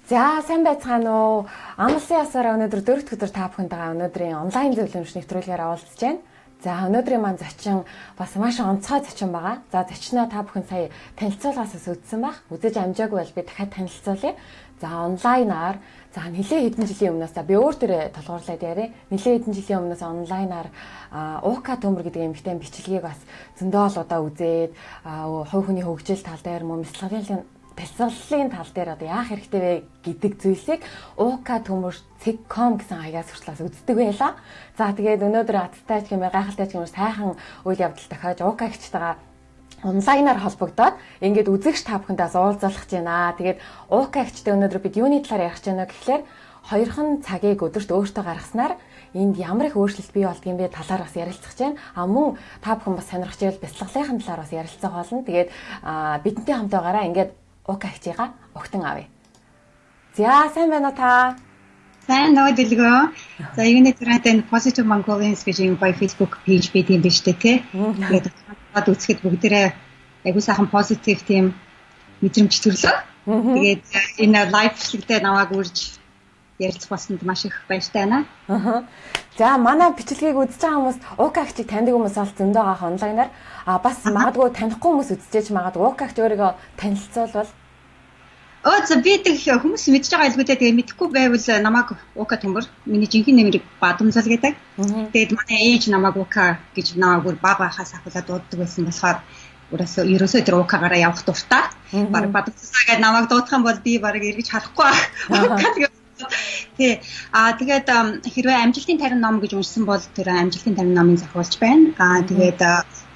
За сайн байцгаана уу? Амжилтын ясаар өнөөдөр 4 дахь өдөр та бүхэнтэйгээ өнөөдрийн онлайн зөвлөмж нэвтрүүлгээр оролцож байна. За өнөөдрийн маань зочин бас маш онцгой зочин байгаа. За зочноо та бүхэн сая танилцуулгаас үзсэн баг. Үзэж амжаагүй бол би дахиад танилцуулъя. За онлайнаар нэлээд хэдэн жилийн өмнөөс би өөр төрөө толгуурлаад яриа. Нэлээд хэдэн жилийн өмнөөс онлайнаар Ука Тձмཙр гэдэг эмэгтэй бичлэгийг бас зөндөө удаа үзээд хувь хүний хөгжил тал дээр мөн бясалгалын тал дээр одоо яах хэрэгтэй вэ гэдэг зүйлсийг Ука Тձмཙр гэсэн хаягаас хүртлээс үздэг байлаа. За тэгээд өнөөдөр аттай ч гэмээр гайхалтай ч гэмээр сайхан үйл явдал тохиож Ука гихчтэйгээ онлайнаар холбогдоод ингээд үзэгч та бүхэндээ уулзах гэж байна. Тэгээд Ука гихчтэй өнөөдөр бид юуны талаар ярих гэж байна гэхлээр хоёрхан цагийг өдөрт өөртөө гаргаснаар энд ямар их өөрчлөлт бий болдгийм бэ талаар бас ярилцах гэж байна. Мөн та бүхэн бас сонирхож байвал бясалгалын талаар бас ярилцах болно. Тэгээд бидэнтэй хамт байгаараа ингээд Ука гихчийгаа огтон авъя. За сайн байна уу та? Сайн нөө дэлгөө. За юуны төрөнд Позитив Монголианс гэж юм Facebook page бидэм биш үү те. Тэгээд хаад үзэхэд бүгдээрээ айгуу сайхан позитив тийм мэдрэмж төрлөө. Тэгээд энэ лайв бичлэгтээ намайг үрж ярилцах болсонд маш их баяртай байна. За манай бичлэгийг үзэж байгаа хүмүүс Ука гихчийг таньдаг хүмүүс бол зөндөө байгаа онлайнаар. Бас магадгүй танихгүй хүмүүс үзчихэж магадгүй Ука гихч өөрийгөө танилцуулбал. За би тэг хүмүүс мэдж байгаа илгүүдээ тэгээ мэдэхгүй байвал намайг Ука Тձмཙр миний жинхэнэ нэрийг Бадамзал гэдэг. Тэгээд манай ээж намайг Ука гэж намайг бабахаас ахуулаад дууддаг байсан болохоор ерөөсөө тэр Укагараа явах дуртай. Бараг Бадамзал гэдэг намайг дуудах юм бол би бараг эргэж харахгүй. Тэгээд хэрвээ амжилтын тарин ном гэж уншсан бол тэр амжилтын тарин номын зохиолч байна. Тэгээд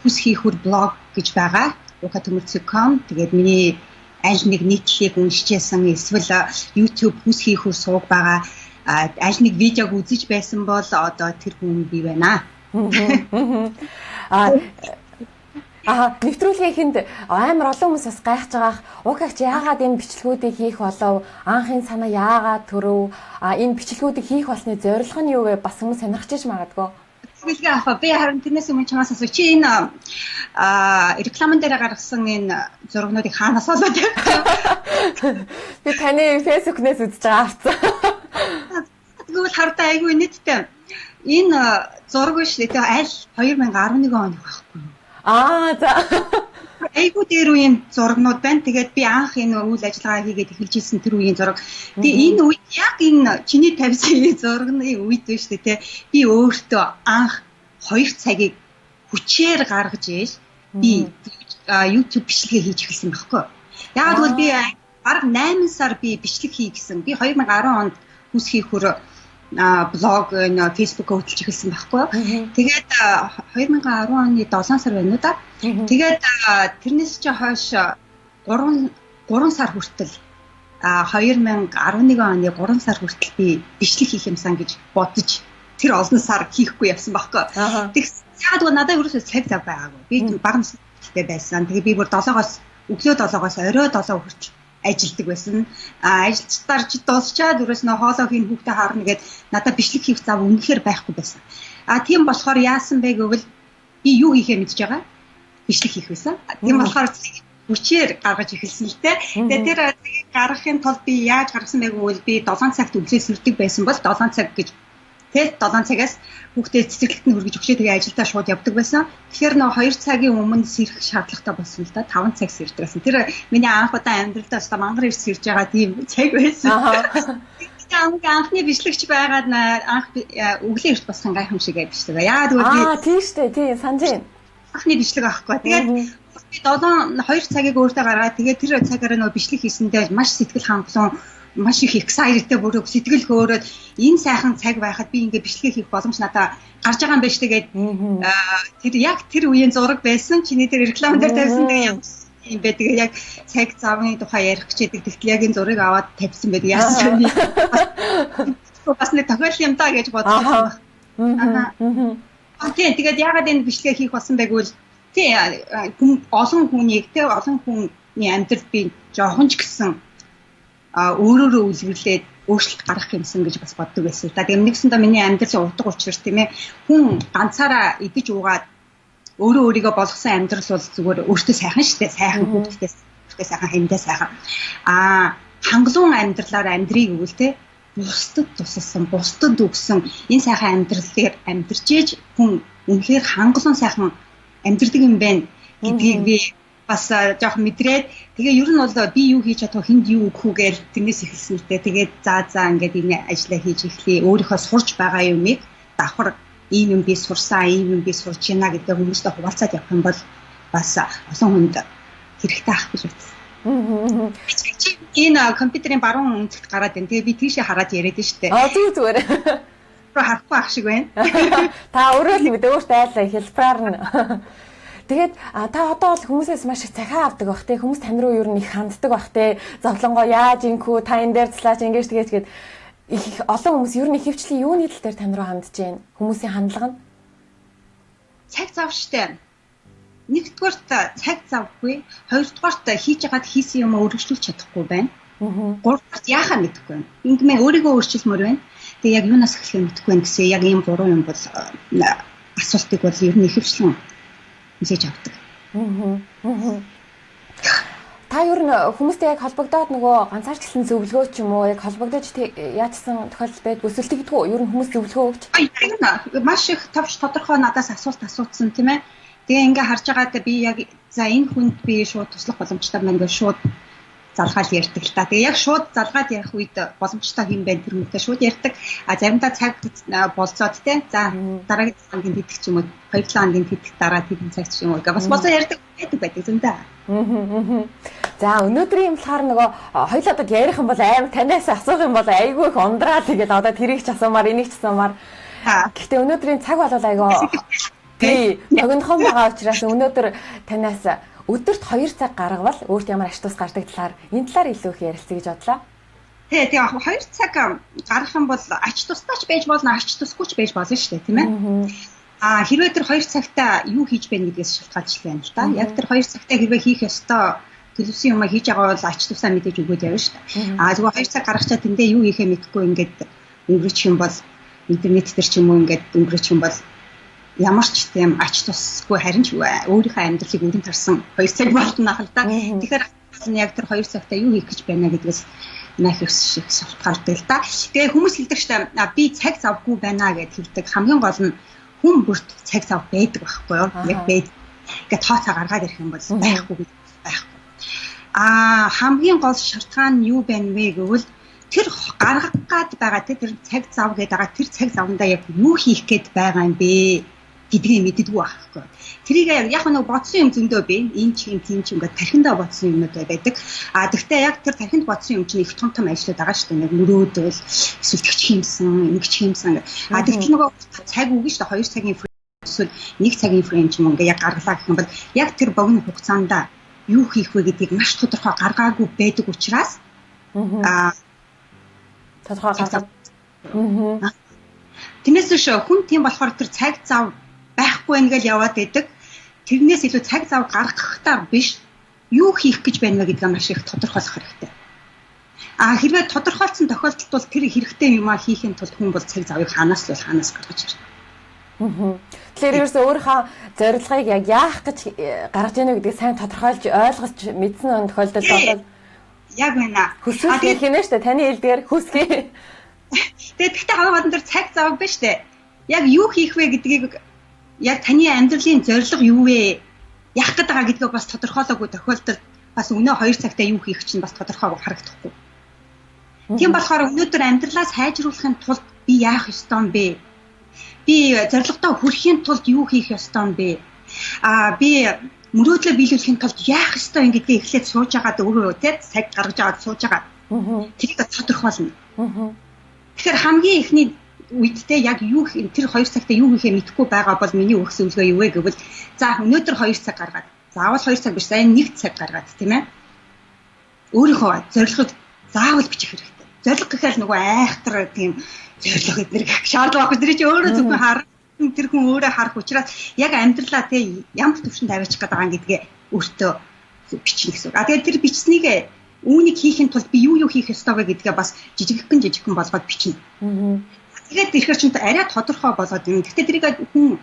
хүс хийх блог гэж байгаа. ukatmrzr.com. Тэгээд миний аль нэг нийтлэлийг уншижсэн эсвэл YouTube хүс хийх сууг байгаа аль нэг видеог үзэж байсан бол одоо тэр хүн би байна. Нэвтрүүлгийнхэнд амар олон хүмүүс бас гайхаж байгаа. Ука гихч яагаад энэ бичлэгүүдийг хийх болов? Анхын санаа яагаад төрөв? Энэ бичлэгүүдийг хийх болсны зорилго нь юу вэ? Бас хүмүүс сонирхож магадгүй. Тэгэлгээ аваа. Би харин тэрнээс өмнө чамаас асууя. Чи энэ рекламын дээр гаргасан энэ зургнуудыг хаанаас олоод явчихав? Би таны Facebook-нээс үзэж байгаа авцсан. Тэгвэл хардаа айгүй нийтдээ энэ зураг биш тэгээ аль 2011 оны байхгүй. За. Айгүй дээр үеийн зургнууд байна. Тэгээд би анх энэ үйл ажиллагаа хийгээд эхэлж ирсэн тэр үеийн зураг. Тэгээ энэ үед яг энэ чиний тавьсан зургны үед биш үү те. Би өөртөө анх 2 цагийг хүчээр гаргаж ийж би YouTube бичлэгээ хийж эхэлсэн байхгүй. Яг бол би бараг 8 сар би бичлэг хий гэсэн. Би 2010 онд хүс хийхүр блог Facebook хөтлөж эхэлсэн байхгүй. Тэгээд 2010 оны 7 сар байна уу да. Тэгээд тэрнээс чи хойш 3 сар хүртэл 2011 оны 3 сар хүртэл би бичлэг хийх юмсан гэж бодож тэр олон сар хийхгүй явсан байхгүй. Яг л надад ерөөсөө цаг зав байгаагүй. Би бага настай байсан. Тэгээд би бүр 7-оос өглөө 7-оос орой 7 хүрч ажилдаг байсан. Ажилчдаар ч дуусчаад өрөөс нөө хоолоо хийн хүүхдээ харна гэд надад бичлэг хийх зав үнэхээр байхгүй байсан. Тийм болохоор яасан бэ гэвэл би юу хийхээ мэдж байгаа. Бичлэг хийх байсан. Тийм болохоор хүчээр гаргаж эхэлсэн л дээ. Тэгээ тэр цагийг гаргахын тулд би яаж гаргасан бэ гэвэл би 7 цагт өглөө сүрдэг байсан бол 7 цаг гэж тэгээд 7 цагаас хүүхдээ цэцэрлэгт нь хүргэж өгчээ тэгээ ажилдаа шууд явдаг байсан. Тэгэхээр нөө 2 цагийн өмнө сэрэх шаардлагатай болсон л да. 5 цаг сэрдэг байсан. Тэр миний анх удаа амьдралдаа өстой мангар ирс сэрж байгаа тийм цаг байсан. Анхны бичлэгч байгаад анх өглөө эрт боссон гайхамшиг бичлэг. Яагаад гэвэл тийм шүү дээ. Тийм санаж байна. Анхны бичлэг аахгүй. Тэгээд би 2 цагийг өөртөө гаргаад тэгээд тэр цагаараа нөө бичлэг хийсэндээ маш сэтгэл хангалуун маш их excitedтэй бүрөө сэтгэл хөөрөөд энэ сайхан цаг байхад би ингээ бичлэг хийх боломж надад гарч байгаа юм байна шүү тэгээд тэр яг тэр үеийн зураг байсан чиний тэр реклам дээр тавьсан юм бэ тэгээд яг цаг завны тухай ярих гэж байдаг тэгтэл яг энэ зургийг аваад тавьсан байдаг яасан юм бас нэг тохиол юм даа гэж бодсон байна. Тэгээд ягаад энэ бичлэгээ хийх болсон бэ гэвэл олон хүний амьдралд би жоохон ч гэсэн өөрөөрөө үлгэрлээд өөрчлөлт гаргах юмсан гэж бас боддог байсан. Тэгээд нэгсэндээ миний амьдралын утга учир тийм ээ хүн ганцаараа идэж уугаад өөрийгөө болгосон амьдрал бол зүгээр өөртөө сайхан шүү дээ. Сайхан хүүхдтэй сайхан хэмдээ сайхан. Хангалуун амьдралаар амьдрий гэвэл те бусдад тусалсан, бусдад өгсөн энэ сайхан амьдралыг амьдарч ээж хүн үнэхээр хангалуун сайхан амьдрдаг юм байна гэдгийг би бас жоох мэдрээд тэгээ ер нь бол би юу хийж чадах хүнд юу өгөх үү гээл тэрнээс эхэлсэн л дээ. Тэгээд за ингээд энэ ажлаа хийж эхлэе. Өөрийнхөө сурж байгаа юмыг давхар ийм юм би сурсан, ийм юм би сурч байна гэдэг хүмүүстэй хуваалцаад явах юм бол бас олон хүнд хэрэгтэй ах гэж бодсон. Энэ компьютерийн баруун үнцэгт гараад байна. Тэгээ би тийшээ хараад яриад штэ. Зүгээр. Харахгүй ах шиг байна. Та өөрөө л мэдээ өөртөө айлаа хэлбэраар нь. Тэгээд та одоо бол хүмүүсээс маш их цахиа авдаг бах те хүмүүс тань руу ер нь их ханддаг бах те зовлонгоо яаж инхүү та энэ дээр цлаач ингэж тэгээд их олон хүмүүс ер нь хөвчлийн юуны тал дээр тань руу хандж байна хүмүүсийн хандлага нь цаг зав штэ нэгдүгээрт цаг завгүй хоёрдугаарт хийж байгаад хийсэн юм өргөжлүүлж чадахгүй байна гуравдугаарт яахаа мэдэхгүй байна ингэмээ өөрийгөө өөрчилмөр байна тэгээд яг юунаас эхлэхээ мэдэхгүй байна гэсэн яг ийм буруу юм бол асуултыг бол ер нь хөвчлэн хийж авдаг. Та ер нь хүмүүстэй яг холбогдоод нөгөө ганцаарчлан зөвлөгөө ч юм уу яг холбогдож яатсан тохиолдол байдгүй эсвэл тэгдэггүй ер нь хүмүүс зөвлөгөө өгч. Маш их товч тодорхой надаас асуусан тийм ээ. Тэгээ ингээ харж байгаад би яг за энэ хүнд би шууд туслах боломжтой байна гэж шууд залгаад ярьдаг л та. Тэгээ яг шууд залгаад ярих үед боломжтой юм байна тэр үнэтэй шууд ярьдаг. Заримдаа цаг болцоод те. За дараагийн цагийн хийх ч юм уу 2-7 хоногийн хийх дараа тийм цаг ч юм уу. Бас болцоо ярьдаг байдаг зөндөө. За өнөөдрийн юм болохоор нөгөө хоёул одоо ярих юм бол аим танаас асуух юм бол айгүй их ундраа тэгээд одоо тэрийг ч асуумаар энийг ч асуумаар. Гэхдээ өнөөдрийн цаг бол айгүй тий богинохон байгаа учраас өнөөдөр танаас өдөрт 2 цаг гаргавал өөрт ямар ач тус гардаг талаар энэ талаар илүү их ярилцъя гэж бодлоо. Тэгээ 2 цаг гаргах юм бол ач тустаач байж болно, ач тусгүй ч байж болно шүү дээ, тийм ээ. Хэрвээ тэр 2 цагтаа юу хийж байна гэдгээс шалтгаалж байна л да. Яг тэр 2 цагтаа хэрвээ хийх ёстой төлөвсөн юм хийж байгаа бол ач тусаа мэдээж өгөөд явна шүү дээ. Зүгээр 2 цаг гаргачаа тэндээ юу хийхээ мэдэхгүй ингээд өнгөрч юм бол интернет дээр ч юм уу ингээд өнгөрч юм бол ямар ч тийм ач тусгүй харин ч өөрийнхөө амьдралыг өргөн тарсан 2 цаг болно ахал та. Тэгэхээр яг тэр 2 цагтаа юу хийх гэж байна гэдгээс нах их шалтгаалдаг л да. Тэгээ хүмүүс хэлдэг штэ би цаг завгүй байна гэж хэлдэг. Хамгийн гол нь хүн бүрт цаг зав байдаг байхгүй юу? Яг байдаг. Ингээ тооцоо гаргаад ирэх юм бол байхгүй гэж байхгүй. Хамгийн гол шалтгаан нь юу байна вэ гэвэл тэр гаргах гад байгаа тэр цаг зав гэдэг байгаа тэр цаг завндаа яг юу хийх гээд байгаа юм бэ гэдгийг мэддэггүй байхгүй. Тэрийг яг нэг бодсон юм зөндөө би энэ ч юм тийм ч ингээд тархиндаа бодсон юмуд байдаг. Тэгвэл яг тэр тархинд бодсон юм чинь их том ажлууд байгаа шүү дээ. Нэг мөрөөдөл эсвэл тэгч хиймсэн, ингэч хиймсэн. Тэгвэл нөгөө цаг үгүй шүү дээ. 2 цагийн эсвэл 1 цагийн фрейм ч юм ингээд яг гаргалаа гэх юм бол яг тэр богино хугацаанд юу хийх вэ гэдгийг маш тодорхой гаргаагүй байдаг учраас тодорхой гаргах. Тэрнээс шүү хүн тийм болохоор тэр цаг зав байхгүй ингээл яваад байдаг. Тэрнээс илүү цаг зав гаргахтаа биш юу хийх гэж байна вэ гэдгийг маш их тодорхойлох хэрэгтэй. Хэрвээ тодорхойлсон тохиолдолд бол тэр хэрэгтэй юмаа хийхин тулд хүн бол цаг завыг хаанаас гаргаж ирнэ. Тэгэхээр ерөөсөө өөрийнхөө зорилгыг яг яах гэж гаргаж ийнэ гэдгийг сайн тодорхойлж ойлгож мэдсэн тохиолдолд болоод яг байна. Хүсэл хийх нэ штэ таны хэлдгээр хүсхий. Тэгээд гэхдээ хамгийн гол нь цаг зав байна штэ. Яг юу хийх вэ гэдгийг яг таны амьдралын зорилго юу вэ? Яах гээд байгаа гэдгээ бас тодорхойлоогүй тохиолдолд бас өнөө 2 цагтаа юу хийх чинь бас тодорхой харагдахгүй. Тийм болохоор өнөөдөр амьдралаа сайжруулахын тулд би яах ёстой юм бэ? Би зорилгодоо хүрэхийн тулд юу хийх ёстой юм бэ? Би мөрөөдлөө биелүүлэхийн тулд яах ёстой юм гэдгийг эхлээд сууж агаад өөрөө тийм цаг гаргаж агаад сууж агаад тэрийг тодорхойлно. Тэгэхээр хамгийн эхний үедтэй яг юу тэр 2 цагтаа юу хийхээ мэдэхгүй байгаа бол миний өгс зөвлөгөө юу вэ гэвэл за өнөөдөр 2 цаг гаргаад заавал 2 цаг биш сайн 1 цаг гаргаад тийм ээ. Өөрийнхөө зорилгыг заавал бичих хэрэгтэй. Зорилго гэхэл нөгөө айхтар тийм зорилго эднэр шаардлага байхгүй. Тэр чинь өөрөө зөвхөн харах тэр хүн өөрөө харах учраас яг амьдралаа тий ямар төвшөнд тавиачих гээд байгаа юм гэдгээ өөртөө бичнэ гэсэн. Тэгээд тэр бичснийг үүнийг хийхин тулд би юу хийх ёстой вэ гэдгээ бас жижигхэн болгоод бичнэ. Тэгээд ирэхээр чинь арай тодорхой болоод юм. Гэхдээ тэрийг хүн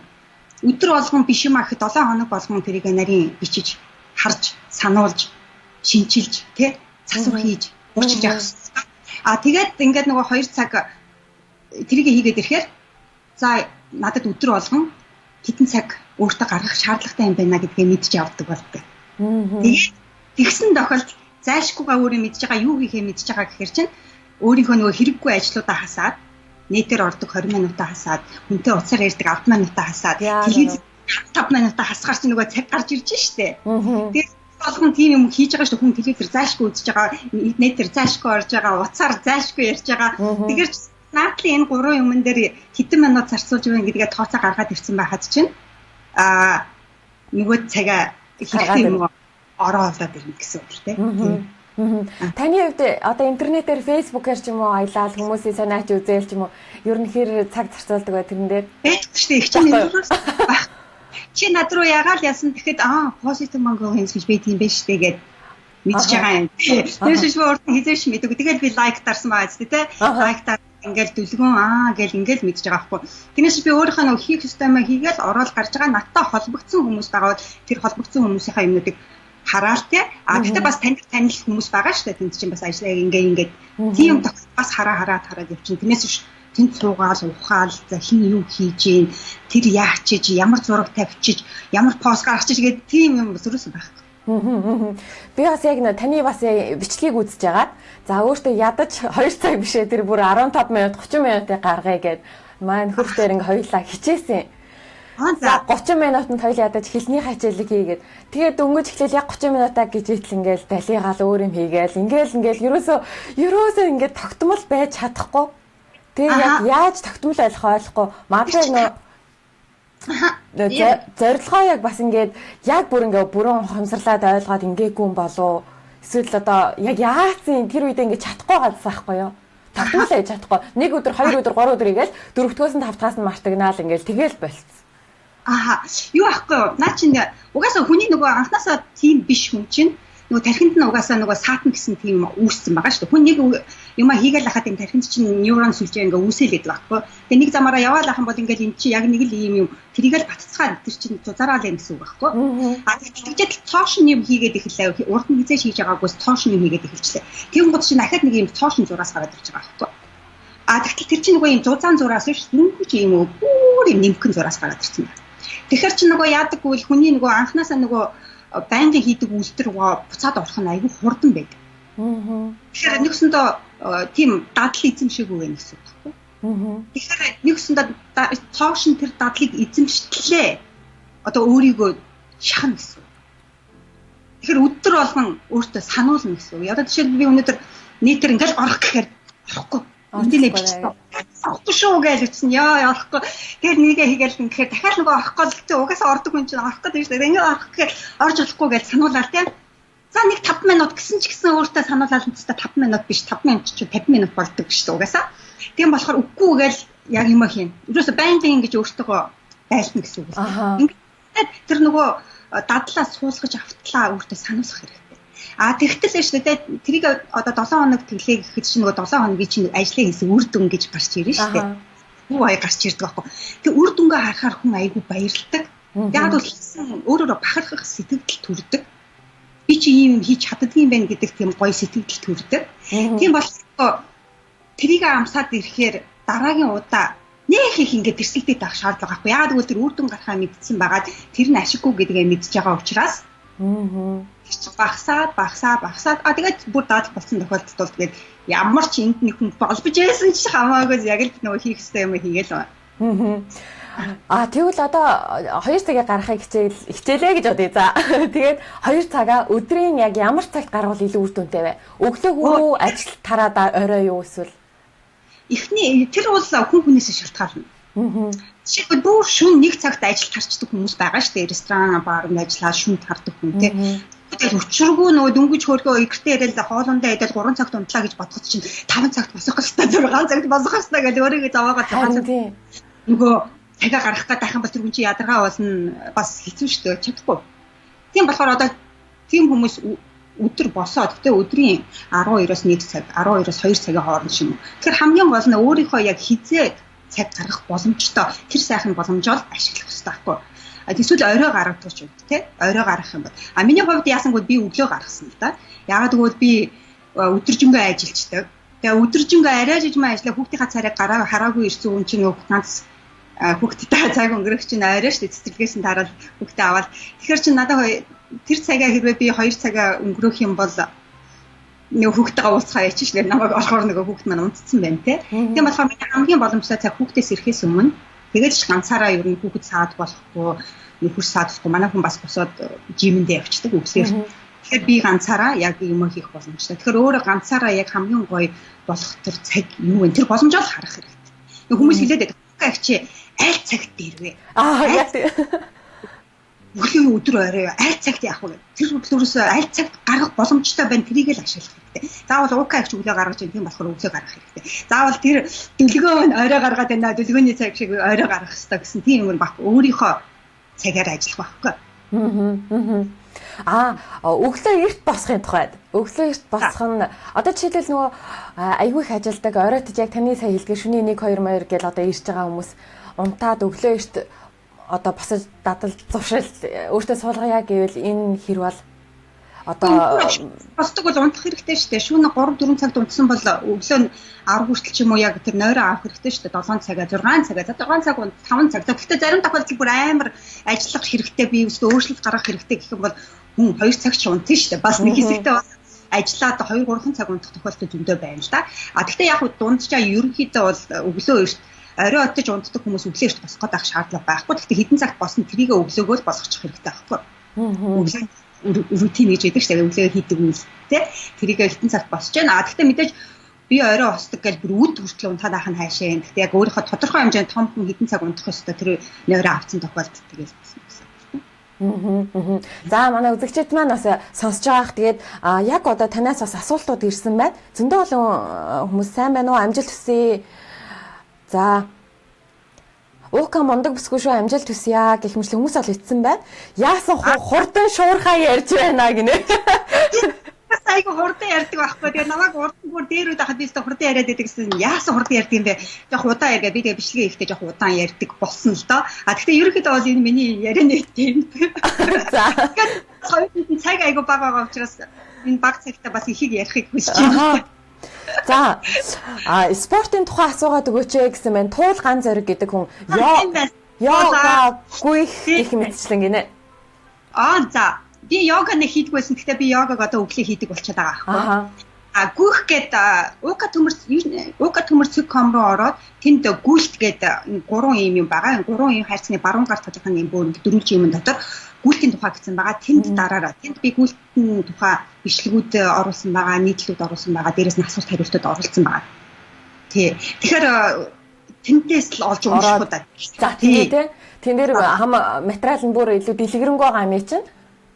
өдөр болгон биш юм ахэд 7 хоног болгон тэрийг нарийн бичиж, харж, сануулж, шинчилж, тий засвар хийж, урчилж явах хэрэгтэй. Тэгээд ингээд нөгөө 2 цаг тэрийг хийгээд ирэхээр за надад өдөр болгон хэдэн цаг өөртөө гаргах шаардлагатай юм байна гэдгээ мэдж явдаг болдог. Тэгээд тэгсэн тохиолдолд зайлшгүйгаа өөрөө мэдж байгаа юу хийхээ мэдж байгаа гэхээр чинь өөрийнхөө нөгөө хэрэггүй ажлуудаа хасаад нэтээр ордог 20 минутаа хасаад хүнтэй уцаар ярьдаг 10 минутаа хасаад телевиз 5 минутаа хасгаар чинь нөгөө цаг гарч ирж штэ. Тэгээд болгон тийм юм хийж байгаа шүү хүн телевизээр зайлшгүй үзэж байгаа нэтээр зайлшгүй орж байгаа уцаар зайлшгүй ярьж байгаа. Тэгэхээр наадлын энэ 3 юмн дээр хэдэн минут зарцуулж байгаа гэдгээ тооцоо гаргаад ирсэн байхад чинь нөгөө цагаа хэрэгтэй юм ороод ирнэ гэсэн үг тийм. Таны хувьд одоо интернетээр фэйсбүүкээр ч юм уу аялал хүмүүсийн санаач үзэл ч юм уу ер нь хэр цаг зарцуулдаг бай тэрэн дээр? Гэхдээ их чинь чи над руу ягаал ясан тэгэхэд Позитив Монголианс гэж байт юм байна штэ гэд мэдж байгаа юм. Тэрс шүү урд хизээш мэддэг. Тэгээд би лайк дарсан байгаа зү тэ. Лайк дар ингээл дүлгэн гэл ингээл мэдж байгаа байхгүй. Тэрнээс би өөрийнхөө нэг хийх ёстой юм хийгээл ороод гарч байгаа надтай холбогдсон хүмүүс байгаа бол тэр холбогдсон хүмүүсийнхаа юмнуудыг хараал те. Гэхдээ бас танил хүмүүс байгаа шүү дээ. Тэнд чинь бас ажиллаа ингээд тийм бас хараад явчихна. Тэрнээс биш тэнд суугаал ухаал за хин юу хийж гин тэр яах чиж ямар зураг тавьчих ямар пост гаргачих гэдэг тийм юм зүрхсэн байхгүй. Би бас яг таны бас бичлэгийг үзэж байгаа. За өөртөө ядаж 2 цаг бишээ тэр бүр 15 минут 30 минутыг гаргая гэд маань хөртөр ингээ хоёулаа хичээсэн. За 30 минутанд хоёул ядаж хэлний хичээлийг хийгээд тэгээд дөнгөж эхлээл яг 30 минутаа гэж итэл ингээл далигаал өөр юм хийгээл ингээл ерөөсөө ингээд тогтмол байж чадахгүй. Тэгээд яг яаж тогтмол ойлгохгүй магадгүй зорилгоо яг бас ингээд яг бүрэн ухамсарлаад ойлгоод ингээгүй юм болов эсвэл одоо яг яац тэр үед ингээд чадахгүй гадсан байхгүй юу? Тогтмол байж чадахгүй. 1 өдөр 2 өдөр 3 өдөр игээл 4-өөс нь 5-аас нь мартагнаал ингээл тэгэл болцсон. Юу ахгүй юу? Наа чинь угаасаа хүний нөгөө анханасаа тийм биш хүн чинь нөгөө тархинд нь угаасаа нөгөө саатан гэсэн тийм үүссэн байгаа шүү дээ. Хүн нэг юм хийгээл хахад энэ тархинд чинь нейрон сүлжээ ингээ үүсэлээд байхгүй. Тэгээ нэг замаараа яваал ах юм бол ингээл эн чи яг нэг л ийм юм тэрийгэл батцгаа тэр чинь зузараал юм гэсэн үг байхгүй. Тэгжээд цоошин юм хийгээд эхэллээ. Урд нь хизээш хийж байгаагүйс цоошин юм хийгээд эхэлчихлээ. Тийм гол чинь дахиад нэг юм цоошин зураас гараад ирж байгаа байхгүй. Тэгтэл тэр чинь нөгөө юм зузаан зураас биш нүгч юм уу бүр юм нэмхэн зураас гараад ирсэн. Тэгэхээр чи нөгөө яадаггүй л хүний нөгөө анханасаа нөгөө байнгын хийдэг үйлдэл буцаад орох нь айгүй хурдан байдаг. Тэгэхээр нэгсэндээ тийм дадлал эзэмшээгүй байх гэсэн үг байхгүй. Тэгэхээр нэгсэндээ цоошин тэр дадлыг эзэмштлээ. Одоо өөрийгөө шахна гэсэн үг. Тэгэхээр өдөр болгон өөртөө сануулна гэсэн үг. Одоо жишээл би өнөөдөр нийтэр ингээл орох гэхээр орохгүй. Эндээ бичсэн. Орохгүй шүү гэж ütсэн. Яа орохгүй. Тэгэхээр нэгээ хийгээл гэхээр дахиад нөгөө орохгүй л тэ угаасаа ордог хүн чинь орохгүй тийм шүү дээ. Ингээ орох гэхээр орж болохгүй гэж сануулаад тийм. За нэг 5 минут гэсэн ч гэсэн өөртөө сануулаад нь тест 5 минут биш 5 минут ч 50 минут болдог шүү дээ угаасаа. Тийм болохоор үгүй гээл яг юм хийн. Ерөөсө байнгын ингэж өөртөө байлна гэсэн үг. Ингээд тэр нөгөө дадлаа суулгаж автлаа өөртөө сануулах хэрэгтэй. Тэгтэл шүү дээ тэрийг одоо 7 хоног тэглээ гэхэд чинь нөгөө 7 хоногийн чинь ажлаа хийсэн үр дүн гэж гарч ирнэ шүү дээ. Юу аяа гарч ирдэг байхгүй. Тэгээ үр дүнгээ харахаар хүн айгүй баярлдаг. Яг бол хийсэн өөрөөрөө бахархах сэтгэл төрдөг. Би чи ийм хийж чаддгийн байх гэдэг тийм гоё сэтгэл төрдөг. Тийм болохоор трийг амсаад ирэхээр дараагийн удаа нэх их ингээд тэрсэлдээд авах шаардлага байхгүй. Яг тэгвэл тэр үр дүн гарахаа мэдсэн байгаад тэр нь ашиггүй гэдгээ мэдж байгаа учраас багсаад тэгээд бүр даад болсон тохиолдолд бол тэгээд ямар ч энд нэг хүн болж байсан ч хамаагүй яг л нөгөө хийх ёстой юм хийгээл байна. Тэгвэл одоо 2 цагийг гаргахыг хичээлээ гэж бодъё. За. Тэгээд 2 цагаа өдрийн яг ямар цагт гаргавал илүү үр дүнтэй вэ? Өглөө хүрүү ажил тараад орой юу эсвэл эхний тэр бол хүн хүнээс шалтгаална. Жишээлбэл бүр шөнө 1 цагт ажил тарчдаг хүмүүс байгаа шүү дээ. Ресторан, баарнд ажиллаад шөнө тардаг хүн тийм. Тэгээд өчргөө нөгөө дөнгөж хөргөө ихтэй яриад хоолундаа идэл 3 цагт унтлаа гэж бодоход чинь 5 цагт босох хэрэгтэй, 6 цагт босох хэрэгтэй гэж өөрийгөө зовоогоо цаасан. Нөгөө цагаа гаргах гэдэг ахын бол тэр хүн чи ядаргаа болно бас хэцүү шүү дээ. Чадахгүй. Тийм болохоор одоо тийм хүмүүс өдөр босоод тэ өдрийн 12-оос 1 цаг, 12-оос 2 цагийн хооронд шин. Тэгэхээр хамгийн гол нь өөрийнхөө яг хизээ цаг гаргах боломжтой тэр сайхан боломжоор ашиглах хэрэгтэй байхгүй. Эсвэл орой гаргадаг ч үү те. Орой гаргах юм бол. Миний хувьд яасангүй би өглөө гаргасан л да. Яагаад гэвэл би өдөржингөө ажиллаждаг. Тэгээ өдөржингөө арай жижигмээ ажиллаа хүүхдийнхаа царайг хараагүй ирсэн хүн чинь ганц хүүхдтэй цаг өнгөрөх чинь орой шүү дээ. Цэцэрлэгээс нь тараад хүүхдээ аваад. Тэгэхээр чи надад тэр цагаа хэрвээ би 2 цагаа өнгөрөх юм бол нэг хүүхдтэйгээ уулзахаа яачих шээ намайг орохоор нэг хүүхд маань унтцсан байна те. Тийм болохоор миний хамгийн боломжтой цаг хүүхдээс ирэхээс өмнө тэгээд ч ганцаараа ер нь хүүхэд саад болохгүй нөхөр саадахгүй манай хүн бас босоод жимэндээ явчихдаг өглөөр. Тэгэхээр би ганцаараа яг юм хийх боломжтой. Тэгэхээр өөрөө ганцаараа яг хамгийн гоё болох тэр цаг юу вэ? Тэр боломжоо л харах хэрэгтэй. Хүмүүс хэлээд байдаг. Чи аль цагт дээрвэ? Яг өглөө өдөр орой аль цагт явах вэ? Тэр өглөөс аль цагт гаргах боломжтой байна тэрийг л ашиглах хэрэгтэй. Заавал Ука Тཙмཙр өглөө гаргаж юм тийм болохоор өглөө гаргах хэрэгтэй. Заавал тэр дүлгөө орой гаргаад байна дүлгөөний цаг шиг орой гаргах хэрэгтэй гэсэн тийм юм баг өөрийнхөө цагаар ажиллах байхгүй. Өглөө эрт босхын тухайд. Өглөө эрт босох нь одоо жишээлбэл нөгөө айгүй их ажилдаг оройтж яг таны сая хэлдгээр шөнийн 1 2 маяр гэл одоо ирж байгаа хүмүүс унтаад өглөө эрт одоо босож дадал зуршил өөртөө суулгая гэвэл энэ хэр бол одоо босдог бол унтах хэрэгтэй шүү дээ. Шөнө 3 4 цагт унтсан бол өглөө нь 10 хүртэл ч юм уу яг тэр нойроо авах хэрэгтэй шүү дээ. 7 цагаа 6 цагаа 6 цаг 5 цаг. Гэхдээ зарим тохиолдолд бүр амар ажиллах хэрэгтэй бие өөртөө өөрчлөлт гаргах хэрэгтэй гэх юм бол хүн 2 цаг ч унтна шүү дээ. Бас нэг хэсэгтээ бас ажиллаад 2 3 цаг унтах тохиолдол зөндөө байна л да. Гэхдээ яг дунджаа ерөнхийдөө бол өглөө эрт орой отож унтдаг хүмүүс өглөө эрт босох гэдэг шаардлага байхгүй. Гэхдээ хэдэн цагт босно тэрийг өглөөгөө л босгочих хэрэгтэй байхгүй. Өглөө рутин гэж байдаг шүү дээ. Өглөө хийдэг үйл тэ. Тэрийг хэдэн цагт босч байна. Гэхдээ мэдээж би орой босдог гэж бүр үд хүртэл унтаад авах нь хаашаа. Гэхдээ яг өөрийнхөө тодорхой хэмжээнд том хүн хэдэн цаг унтах ёстой тэр нойроо авцсан тохиолдолд тэгэл босно гэсэн. За манай үзэгчид маань бас сонсож байгаах. Тэгээд яг одоо танаас бас асуултууд ирсэн байна. Зөндөө олон хүмүүс сайн байна уу? Амжилт хүсье. За Ука мондог бүсгүй шүү амжилт хүсье гэх мэт хүмүүс ол ицсэн байна. Яасан хурдан шуурхаа ярьж байна гинэ. Айгу хурдан ярьдаг байхгүй. Тэгээ намайг хурдан бүр дээр үдэ хад бистэ хурдан яриад байдаг гэсэн. Яасан хурдан ярьдаг юм бэ? Жохо удаан яриа би тэгээ бичлэгээ ихтэй жохо удаан ярьдаг болсон л доо. Гэхдээ ерөнхийдөө бол энэ миний ярианы тийм. За. Тэгэхээр цаг айгу бага учраас энэ баг цагтаа бас ихийг ярихыг хүсэж байна. За спортын тухай асуугаад өгөөч гэсэн байна. Туул ган зориг гэдэг хүн йога гүйх гэх мэтчлэн гинэ. За би йога нэг хийдгүйсэн. Гэхдээ би йогаг одоо өглөө хийдэг болчиход байгаа аахгүй. Гүйх гэдэг Ука Тཙмཙр руу ороод тэнд гүйлт гэдэг 3 юм байгаа. 3 юм хайрцны баруун гарт хожих юм бүр дөрвөлж юм дотор гүйлтийн тухай гэсэн байгаа. Тэнд дараараа тэнд би гүйлтийн тухай бичлэгүүд оруулсан байгаа, нийтлүүд оруулсан байгаа. Дээрээс нь асуулт хариултууд оруулсан байгаа. Тэгэхээр тэндээс л олж унших удаа. За тийм тий. Тэн дээр хам материал нь бүр илүү дэлгэрэнгүй байгаа юм чинь.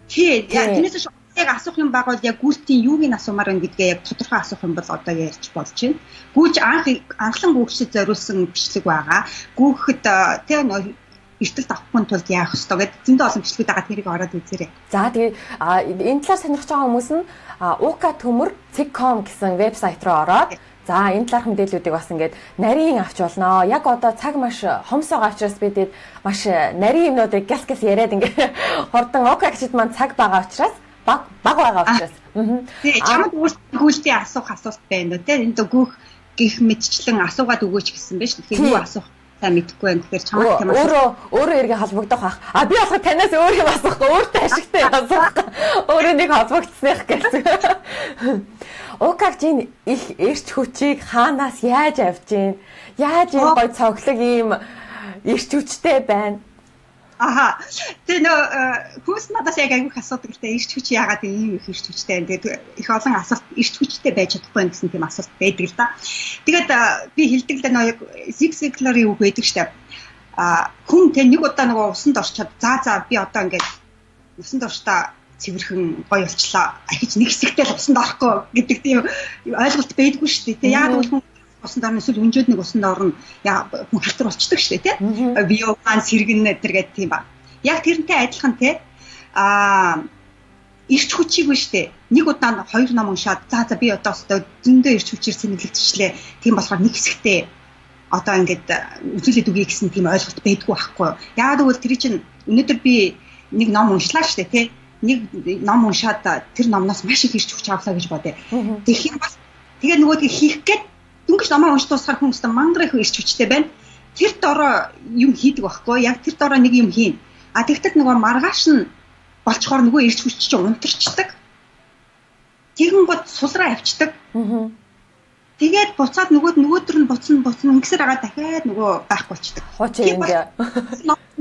Тий. Тэрнээс яг асуух юм байгаа бол яг гүйлтийн юуг нь асуумаар байна гэдгээ яг тодорхой асуух юм бол одоо ярьж болж байна. Гүйж анхлан гүйгчд зориулсан бичлэг байгаа. Гүйхэд тий нөө эртэл авахын тулд яах ёстой гэдэг зөндөө олон бичлэгүүд байгаа тэрийг ороод үзээрэй. За тэгээ энэ талаар сонирхож байгаа хүмүүс нь Ука Тཙмཙр.com гэсэн вебсайт руу ороод За энэ талаарх мэдээллүүдийг бас ингээд нарийн авч болно. Яг одоо цаг маш хомсоо авчраас бидэд маш нарийн юмнуудыг гяс яриад ингээд хордон окагчд маань цаг байгаа учраас баг байгаа учраас. Тэгээ чамд гүйлтийн асуулт байна уу те энэ гүөх гих мэдчлэн асуугаад өгөөч гэсэн байж. Тэгэхээр юу асуух сайн мэдэхгүй байна. Тэгэхээр чамд тийм өөрөө эргээ холбогдох байх. Би болохоор танаас өөр юм асуухгүй, өөртөө ашигтай асуух. Өөрөө нэг холбогдсных гэсэн. Укагч энэ их эрч хүчийг хаанаас яаж авч ийн? Яаж энэ гой цоглог ийм эрч хүчтэй байна? Тэгээ хүмүүс надаас яг аягүй асуудаг л дээ эрч хүч яагаад ийм их эрч хүчтэй байна? Тэгээд их олон асуулт эрч хүчтэй байж чадахгүй гэсэн тийм асуулт байдаг л да. Тэгээд би хэлдэг л дээ Ẓбսрийн үг байдаг штэ. Хүн тэ нэг удаа нөгөө усанд орчоод за би одоо ингээд усанд орчтаа цэвэрхэн гоё болчлоо. Ахиж нэг хэсэгтэй л усанд орохгүй гэдэг тийм ойлголт байдгүй шүү дээ. Яг бол хүн усанд орно эсвэл өнжөөд нэг усанд орно. Хүн халтар болчдөг шүү дээ, тийм. Биогаан сэргэн гэдэг тийм ба. Яг тэрнтэй адилхан тийм. Ирч хүчийг нь шүү дээ. Нэг удаа хоёр ном уншаад за би одоо зөндөө ирч хүчээр цэнэглэгдчихлээ. Тийм болохоор нэг хэсэгтэй одоо ингээд үзүүлээд үгүй гэсэн тийм ойлголт байдгүй байхгүй. Яг бол тэр чинь өнөөдөр би нэг ном уншлаа шүү дээ, тийм. Нэг ном уншаад тэр номноос маш их ирч хүч авлаа гэж бодъё. Тэгэх юм бол тэгээ нөгөөдгийг хийх гээд дүнгэж номоо унш дуусахаар хүмүүс мангар их ирч хүчтэй байна. Тэр дороо юм хийдэг байхгүй. Яг тэр дороо нэг юм хийн. Тэгтэл нөгөө маргааш нь болчхоор нөгөө ирч хүч чинь унтарчдаг. Тэгэн гот сулраа авчдаг. Тэгээд буцаад нөгөөдөр нь буцна ингэсээр агаа дахиад нөгөө байх болчдөг.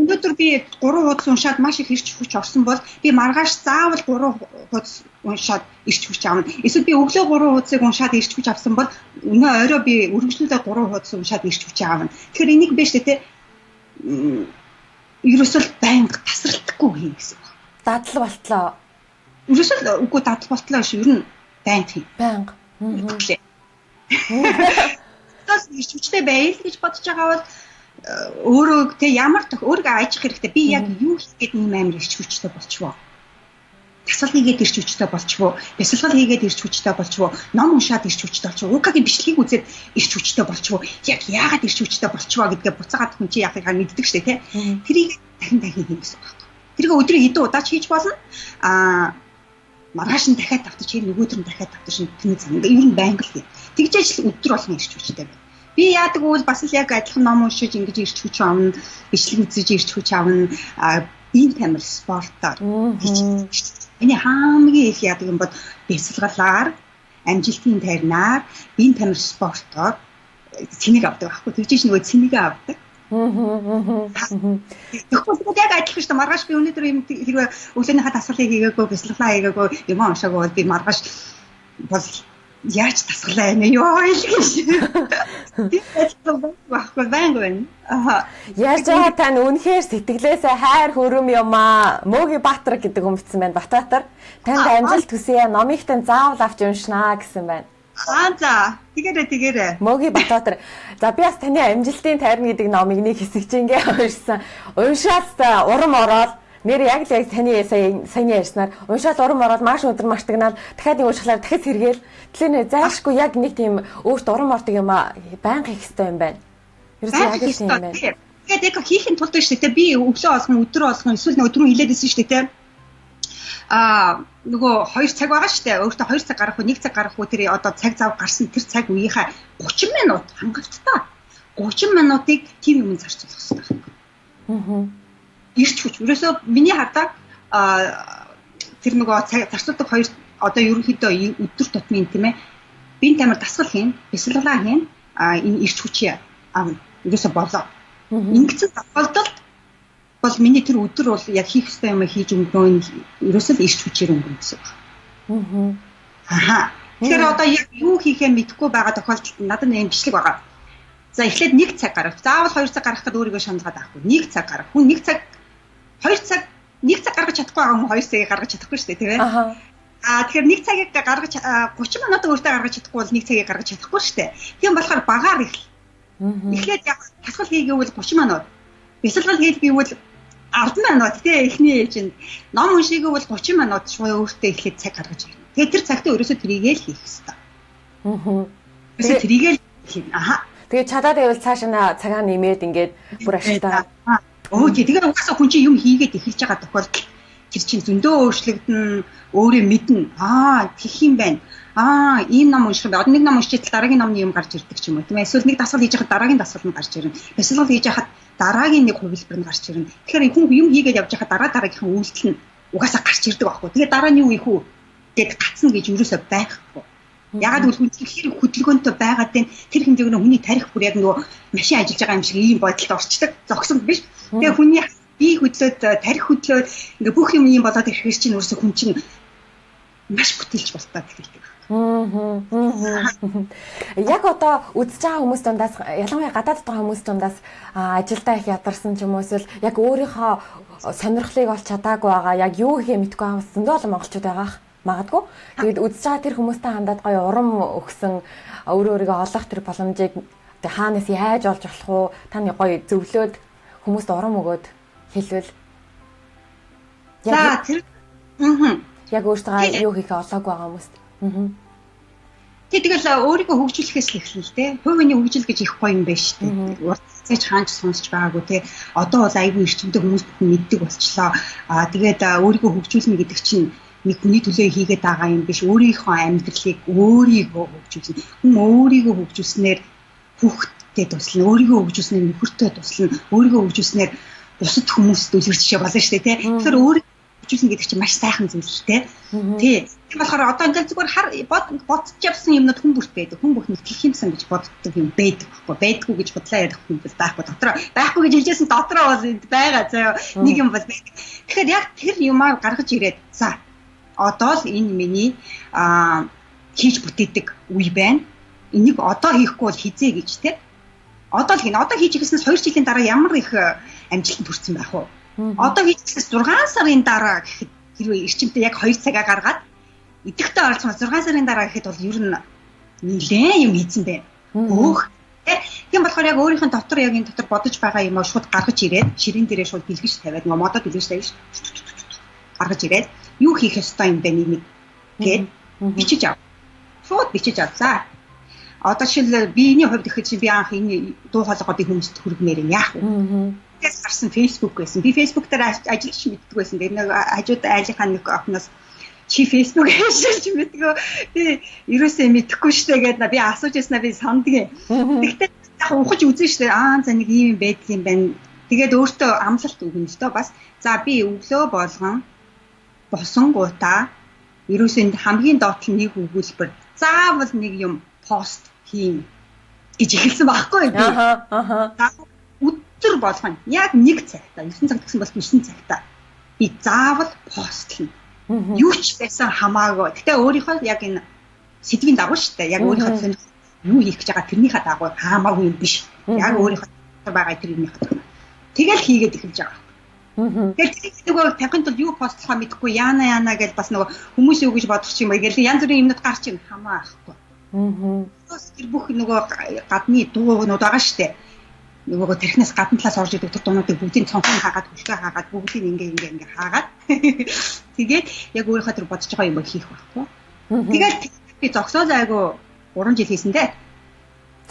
Өнөөдөр би 3 хуудас уншаад маш их ирч хүч орсон бол би маргааш заавал 3 хуудас уншаад ирч хүч аавна. Эсвэл би өглөө 3 хуудасыг уншаад ирч хүч авсан бол өнөө орой би үргэлжлүүлээд 3 хуудас уншаад ирч хүч аавна. Тэгэхээр энийг биш тэ ерөөсөө байнга тасралтгүй хий гэсэн. Дадал болтлоо. Ерөөсөө үгүй дадал болтлоо шүү. Ер нь байнга хий. Байнга. Тас ирч хүчтэй байл гэж бодож байгаа бол өөрөө тэ ямар өөрийгөө ажих хэрэгтэй. Би яг юу хийгээд ийм амар ирч хүчтэй болчихвоо. Тасгал хийгээд ирч хүчтэй болчихвоо. Бясалгал хийгээд ирч хүчтэй болчихвоо. Ном уншаад ирч хүчтэй болчихвоо. Укагийн бичлэгийг үзээд ирч хүчтэй болчихвоо. Яг яагаад ирч хүчтэй болчихвоо гэдгээ буцаагаад хүн чи яахыг мэддэг штэ тэ. Тэрийг дахин хийх гэсэн байна. Тэрийг өдрийн хэдэн удаач хийж болно. Маргааш нь дахиад давтаж хий нөгөөдөр нь дахиад давтаж тэнэг зам. Ингээ ер нь байнга л хий. Тэгж ажил өдөр болгон ирч хүчтэй байна. Би яадаг бол бас л яг адилхан ном уншиж ингэж ирч хүч авна, бичлэг үзэж ирч хүч авна, бие тамир спортоор хийж. Эний хамгийн их яадаг юм бол бясалгалаар, амжилтын тарнаар, бие тамир спортоор цэнийг авдаг байхгүй. Тэгж нөгөө цэнийг авдаг. Тэгэхгүй яг адилхан шүү дээ. Маргааш би өнөөдөр юм хэрвээ өглөөнийхөө дасгалыг хийгээгүй, бясалгалаа хийгээгүй, юм уншаагүй бол би маргааш бол яаж дасгалаа нэ ёо гэж. Баггүй байна. Яаж байгаа тань үнэхээр сэтгэлээсээ хайр хүрэм юм аа. Мөөгийн Баатар гэдэг хүн бичсэн байна. Батбаатар. Танд амжилт хүсье. Номыг тань заавал авч уншнаа гэсэн байна. За тэгээрээ. Мөөгийн Баатар. За би бас таны амжилтын тарни гэдэг номыг нэг хэсэгч ингээ уншсан. Уншаад урам ороод нэр яг л таны саяны ярьснаар уншаад урам ороод маш өдөр мартагнаад дахиад нэг уншихлаар дахиад сэргээл. Тэгэхээр зайлшгүй яг нэг тийм өөрт урам ордог юм аа байнга хийх хэрэгтэй юм байна. Ерөөсөө яг л тийм байна. Тэгээд яг хийхин тулд шүү дээ. Би өглөө олсон, өдөр олсон, эсвэл өдрөө хилээдсэн шүү дээ. Нөгөө 2 цаг байгаа шүү дээ. Өөртөө 2 цаг гарах уу, 1 цаг гарах уу тэр одоо цаг зав гарсан тэр цаг үеийнхаа 30 минут хангалттай. 30 минутыг тийм юм зарцуулах хэрэгтэй. Ирч хүч. Ерөөсөө миний хардаа тэр нөгөө цаг зарцуулдаг 2 одоо ерөнхийдөө өдөр тутмын тийм ээ. Бие тамир дасгал хийн, бясалгалаа хийн, энэ ирч хүчээ авна. Ерөөсөө болоо. Ингэсэн тохиолдолд бол миний тэр өдөр бол яг хийх ёстой юм хийж өнгөрөө ерөөсөө л ирч хүчээр өнгөрөн гэсэн байна. Тэгэхээр одоо яг юу хийхээ мэдэхгүй байгаа тохиолдолд надад нэг бичлэг байгаа. За эхлээд 1 цаг гарах. Заавал 2 цаг гарахад өөрийгөө шаналгаад авахгүй. 1 цаг гарах. Хүн 1 цаг 2 цаг 1 цаг гаргаж чадахгүй байгаа хүн 2 цагийг гаргаж чадахгүй шүү дээ, тийм ээ. Тэгэхээр 1 цагийг гаргаж 30 минут өөртөө гаргаж чадахгүй бол 1 цагийг гаргаж чадахгүй шүү дээ. Тийм болохоор багаар их. Эхлээд яг тасгал хийгээвэл 30 минут. Бясалгал хийгээвэл 10 минут тийм эхний ээлжинд. Ном уншигээвэл 30 минут шууд өөртөө эхлээд цаг гаргаж ирнэ. Тэгээд тэр цагтаа ерөөсөө тэрийгээ л хийх хэрэгтэй. тэрийгэл аха. Тэгээ чадаад байвал цаашаа цагаа нэмээд ингээд бүр ашигтай. Тэгээ угаасаа хүн чинь юм хийгээд эхэлж байгаа тохиолдолд тэр чинь зөндөө өөрчлөгдөн, өөрөө мэднэ. Тэгэх юм байна. Ийм ном унших бай. Нэг ном уншиж дараагийн номны юм гарч ирдэг ч юм уу. Тийм ээ. Эсвэл нэг дасгал хийж хахад дараагийн дасгал нь гарч ирнэ. Бясалгал хийж хахад дараагийн нэг хувилбар нь гарч ирнэ. Тэгэхээр хүн юм хийгээд явж хахад дараагийнхаа үйлдэл нь угаасаа гарч ирдэг байхгүй. Тэгээ дараа нь юу ийх үү гэд гацна гэж юусоо байхгүй. Ягаад гэвэл хүн хэрэг хөдөлгөөнтэй байгаад байна. Тэр хэмжээг нь хүний тарих бүр яг нөгөө машин ажиллаж байгаа юм шиг ийм бодолд орчдөг. Зогсон биш. Тэгээ хүний бие хөдлөөд тарих хөдлөөд ингээ бүх юм ийм болоод ирэхээр чинь өөрөөсөө хүн чинь маш бүтээлч болтоод эхэлдэг. Яг одоо үзэж байгаа хүмүүс дундаас ялангуяа гадаадд байгаа хүмүүс дундаас ажилдаа их ядарсан ч юм уу эсвэл яг өөрийнхөө сонирхлыг олж чадаагүй байгаа яг юу хийхээ мэдэхгүй байгаа зөндөө олон монголчууд байгаа магадгүй. Тэгээд үзэж байгаа тэр хүмүүстэй хандаад гоё урам өгсөн өөрийгөө олох тэр боломжийг хаанаас яаж олж болох уу? Таны гоё зөвлөөд хүмүүст урам өгөөд хэлвэл яг тэр яг өөртөө юу хийхээ олоогүй байгаа хүмүүст. Тэгэл өөрийгөө хөгжүүлэхээс эхэлнэ л дээ. Хувийн хөгжил гэж их гоё юм байна шүү дээ. Уртцаач хаанч сонсч байгаагүй те. Одоо бол айгүй эрчимтэй хүмүүс мэддэг болчлоо. Тэгээд өөрийгөө хөгжүүлнэ гэдэг чинь нэг хүний төлөө хийгээд байгаа юм биш. Өөрийнхөө амьдралыг өөрийгөө хөгжүүлнэ. Хүн өөрийгөө хөгжүүлснээр хүүхдтэй туслана. Өөрийгөө хөгжүүлснээр нөхөртэй туслана. Өөрийгөө хөгжүүлснээр бусад хүмүүст үлгэр жишээ болно шүү дээ те. Тэгэхээр өөрийгөө хөгжүүлнэ гэдэг чинь маш сайхан зүйл л те. Тий. Тийм болохоор одоо ингээд зүгээр бодож явсан юмнууд хүн бүрт байдаг. Хүн бүхний тэлх юмсан гэж боддог юм байдаг байхгүй. Байдгүй гэж бодлоо ярих хүн бол байхгүй. Дотроо байхгүй гэж хэлжсэн дотроо бол байгаа заяа. Нэг юм бол байдаг. Тэгэхээр яг тэр юмаа гаргаж ирээд за одоо л энэ миний хийж бүтээдэг үе байна. Энийг одоо хийхгүй бол хизээ гэж те. Одоо л хийнэ. Одоо хийж ирсэнээс 2 жилийн дараа ямар их амжилтанд хүрсэн байх вэ? Одоо хийчихсээс 6 сарын дараа гэхэд хэрвээ эрчимтэй яг 2 цагаа гаргаад идэвхтэй оролцсон 6 сарын дараа гэхэд бол ер нь нэлээд юм хийсэн бэ. Тийм болохоор яг өөрийнх нь дотор яг энэ дотор бодож байгаа юм аа шууд гаргаж ирээд ширээн дээрээ шууд бэлгэж тавиад модод бэлгэж тавьж гаргаж ирээд юу хийх ёстой юм бэ нэг гээд бичиж ав. Шууд бичиж ав. За. Одоо шил биений хувьд ихэд чи би анх энэ дуу хоолойгоо би хүмүүст хүргэмээр юм яах вэ? Тэгээс гарсан Facebook байсан. Би Facebook дээр ажиллаж мэддэг байсан. Тэр нэг хажууд айлынхаа нэг охноос чи Facebook ажиллаж мэддэг. Би ерөөсөө мэдэхгүй штэ гэдээ би асууж яснаа би санддаг. Тэгтээ яг ухаж үзэн штэ. За нэг ийм байдаг юм байна. Тэгээд өөртөө амлалт өгнө л доо бас. За би өглөө болгон босонгуудаа ерөөсөө хамгийн доотлол нэг өгүүлбэр заавал нэг юм пост хийн гэж эхэлсэн байхгүй би. Өдөр болгоно. Яг 1 цагтаа 9 цаг гэсэн бол 9 цагтаа би заавал постлно. Юу ч байсан хамаагүй. Гэтэ өөрийнхөө яг энэ сэдвийн дагуу шүү дээ. Яг өөрийнхөө юу хийх гэж байгаа тэрнийхээ дагуу хамаагүй юм биш. Яг өөрийнхөө байгаа тэрнийхээ дагуу. Тэгэл хийгээд эхэлж байгаа. Тэгэхээр нөгөө тавихын тулд юу постлохоо мэдэхгүй яана гэж бас нөгөө хүмүүс юу гэж бодох юм бэ гэж янз бүрийн юмнууд гарч ийн хамаа ахгүй. Тэр бүх нөгөө гадны дуугнууд байгаа шүү дээ. Нөгөө тархинаас гадна талаас орж идэг дуунуудыг бүгдийг цонхоо хаагаад хөлтөө хаагаад бүгдийг ингээ хаагаад тэгээд яг өөрийнхөө тэр бодож байгаа юм хийх байхгүй. Тэгээд би зогсоо зайгүй 3 жил хийсэн дээ.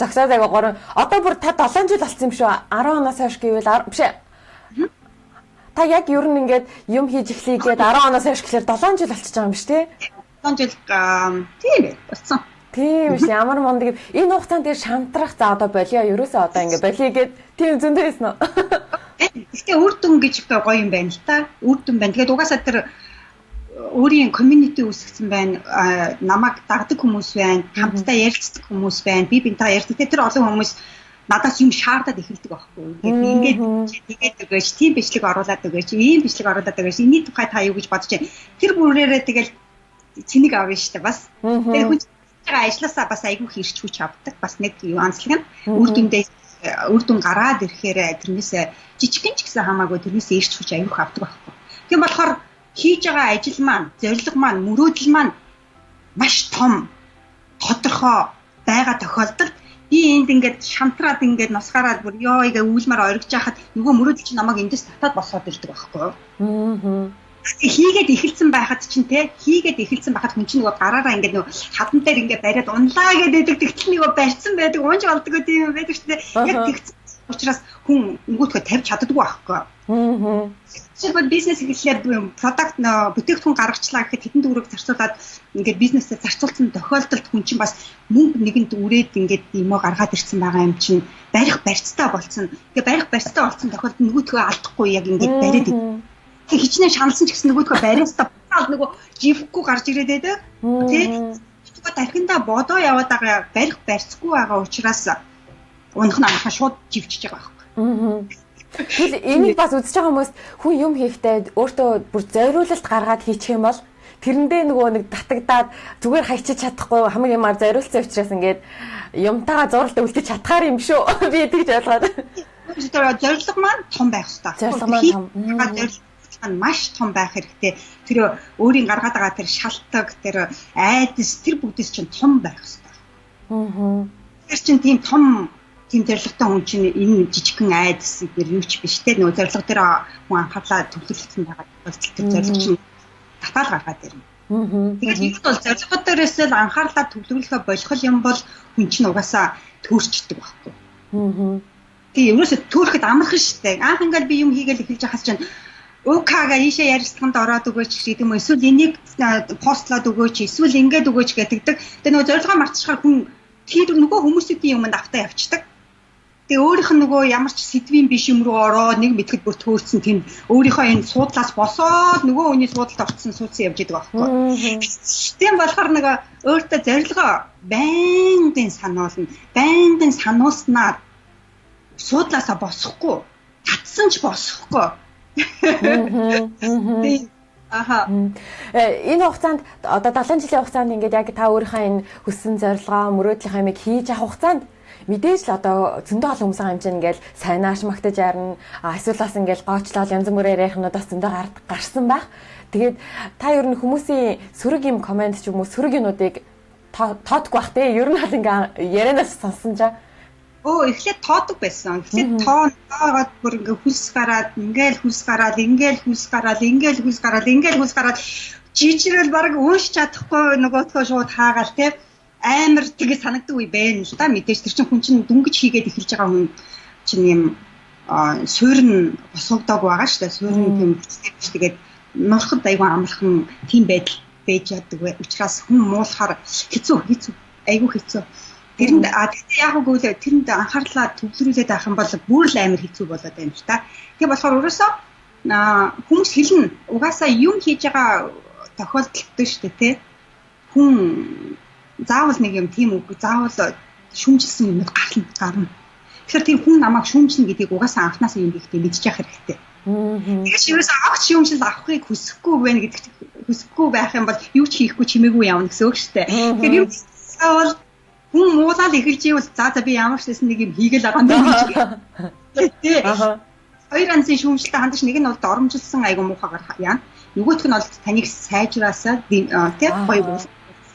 Зогсоо зайгүй 3. Одоо бүр та 7 жил болсон юм шүү. 10 оноос хойш гэвэл биш ээ. Та яг ер нь ингээд юм хийж эхлэе гээд 10 оноос хойш гэхэлэр 7 жил болчихж байгаа юм биш тий? 7 жил тийм ээ болсон. Тийм биш ямар мондөг энэ хугацаанд дээр шантрах за одоо болио ерөөсөө одоо ингээ болио гээд тийм зөндөө байсан уу? Гэхдээ үр дүн гэж гоё юм байна л та. Үр дүн байна. Тэгээд угаасаа тэр өөрийн community үүсгэсэн байна. Намайг дагдаг хүмүүс байна. Хамтдаа ярилцдаг хүмүүс байна. Би бинтаа ярьдаг. Тэр олон хүмүүс надаас юм шаардаад эхэлдэг байхгүй. Тэгээд тэгээд тийм бичлэг оруулаад өгөөч. Ийм бичлэг оруулаад өгөөч. Эний тухай та юу гэж бодож байна? Тэр бүрээрээ тэгэл цэнийг авна штэ бас. Тэгээд хүн ажлаасаа бас айгүй хэрч хүч авдаг. Бас нэг юу анцлаг нь үр дүн гараад ирэхээр тэрнээс жижигхэн ч гэсэн хамаагүй тэрнээс ирч хүч айгүй авдаг байхгүй. Тийм болохоор хийж байгаа ажил маань, зорилго маань, мөрөөдөл маань маш том тодорхой байгаа тохиолдолд би энд ингээд шантраад ингээд носгаараад бүр ёо игээ үүлмээр оргиж яхад нөгөө мөрөөдөл чи намайг эндээс татаад босоод ирдэг байхгүй юу? Хийгээд эхэлсэн байхад чинь те хийгээд эхэлсэн байхад хүн чинь нөгөө гараараа ингээд нөгөө хадан дээр ингээд бариад унлаа гэдэг тэгтэл нөгөө барьсан байдаг унж болдгоо тийм байдаг ч те яг тэгсэн учраас хүн нөгөөдгөө тавьж чаддаггүй байхгүй. Жишээлбэл бизнес эхлэхээр продакт бүтээгдэхүүн гаргачлаа гэхэд хэдэн төгрөг зарцуулаад ингээд бизнесээ зарцуулсан тохиолдолд хүн чинь бас мөнгө нэгэнд үрээд ингээд юм уу гаргаад ирсэн байгаа юм чинь барих барьцтай болцсон. Тэгээ барих барьцтай болцсон тохиолдолд нөгөөдгөө алдахгүй яг ингээд бариад тэг хичнээн шаналсан ч гэсэн нөгөөдгөө бариастаа нөгөө живхгүй гарч ирээд байдаг. Тэ нөгөө дахиндаа бодоо яваад байгаа барих барьцгүй байгаа учраас унах намайхаа шууд живчиж байгаа байхгүй. Тэгэл энийг бас үзэж байгаа хүмүүс хүн юм хийхдээ өөртөө бүр зориулалт гаргаад хийчих юм бол тэрэндээ нөгөө нэг татагдаад зүгээр хайчиж чадахгүй хамаг юмар зориулсан учраас ингээд юмтайгаа зуралт үлдэж чадхаар юм шүү. Би тэгж ойлгоод. Зорилго маань том байх хэрэгтэй. Зорилго маань том. Маш том байх хэрэгтэй. Тэр өөрийн гаргаад байгаа тэр шалтгаан, тэр айдас, тэр бүгдээс чинь том байх хэрэгтэй. Тэр чинь тийм том тийм зорилготой хүн чинь энэ жижигхэн айдас юу ч биш те нөгөө зорилго дээр хүн анхаарлаа төвлөрүүлсэн байгаа бол тэр зорилго чинь татаал гаргаад ирнэ. Тэгээд энэ бол зорилго дээрээс л анхаарлаа төвлөрүүлэхэ болох юм бол хүн чинь угаасаа төөрчдөг байхгүй. Тэгээ ерөөсө төөрөхөд амархан штэ. Анх ингээл би юм хийгээл эхэлж байхаас чинь Укага ийшээ ярилцлаганд ороод өгөөч гэдэг юм. Эсвэл энийг постлоод өгөөч, эсвэл ингээд өгөөч гэдэг. Тэгээ нөгөө зорилгоо мартчихаар хүн тэр нөгөө хүмүүсийн юмд автаа явчихдаг. Тэгээ өөрийнх нь нөгөө ямар ч сэдвийн биш юм руу ороод нэг мэтгэд бүр төөрцөн тийм өөрийнхөө энэ суудлаас босоод нөгөө хүний суудалд орцсон суудсан явж идэг байхгүй. Тийм болохоор нөгөө өөртөө зорилгоо байнгын сануулснаар суудлаасаа босохгүй, татсан ч босохгүй. Энэ хугацаанд одоо 7 жилийн хугацаанд ингээд яг та өөрийнхөө энэ хүссэн зорилгоо мөрөөдлийнхөө юмыг хийж авах хугацаанд мэдээж л одоо зөндөө олон хүмүүсийн хэмжээ ингээл сайнааш магтаж ярина. Эсвэл бас ингээл гоочлол янз бүрээр ярихнуудаас зөндөө гарсан байх. Тэгээд та ер нь хүмүүсийн сөрөг юм комент ч юм уу сөрөг юмнуудыг тоодгүй бах те. Ер нь бол ингээ ярианаас сонсон жаа. Эхлээд тоодог байсан. Эхлээд тоогоод бүр ингээ хүлс гараад, ингээл хүлс гараад жижигрэл баг уушч чадахгүй нөгөөдхөө шууд хаагаал те. Амар тэгээ санагддаг үе байна л да. Мэдээж тэр чинь хүн чинь дүнгиж хийгээд эхэлж байгаа хүн чинь юм суурн босгодог байгаа шүү дээ. Суурн тийм хүчтэй тэгээд нурхад айгүй амархан тийм байдал байж яддаг бай. Учираас хүн муулахаар хэцүү айгүй хэцүү. Тэрэнд тэгээд яг үгүй тэрэнд анхаарлаа төвлөрүүлээд авах юм бол бүр л амар хэцүү болоод байна л да. Тэгээ болохоор өөрөөсөө хүмүүс хэлнэ. Угаасаа юм хийж байгаа тохиолдолтой шүү дээ те. Хүн заавал нэг юм тийм үг заавал шүүмжилсэн юмуд гарна. Тэгэхээр тийм хүн намайг шүүмжлэн гэдгийг угаасаа анханасаа юм гэхдээ мэдчих хэрэгтэй. Тэгэхээр шивээс огт шүүмжил авахыг хүсэхгүй байна гэдэгт хүсэхгүй байх юм бол юу ч хийхгүй чимээгүй явна гэсэн үг шүү дээ. Тэгэхээр юм заавал хүн муулаад эхэлж ивэл за би ямар ч нэг юм хийгээл байгаа юм гэж. Тэ. Хоёр анзын шүүмжлэлтэй хандаж нэг нь бол доромжилсан айгу муухагаар яана. Нөгөөх нь бол таныг сайжраасаа тийм гоё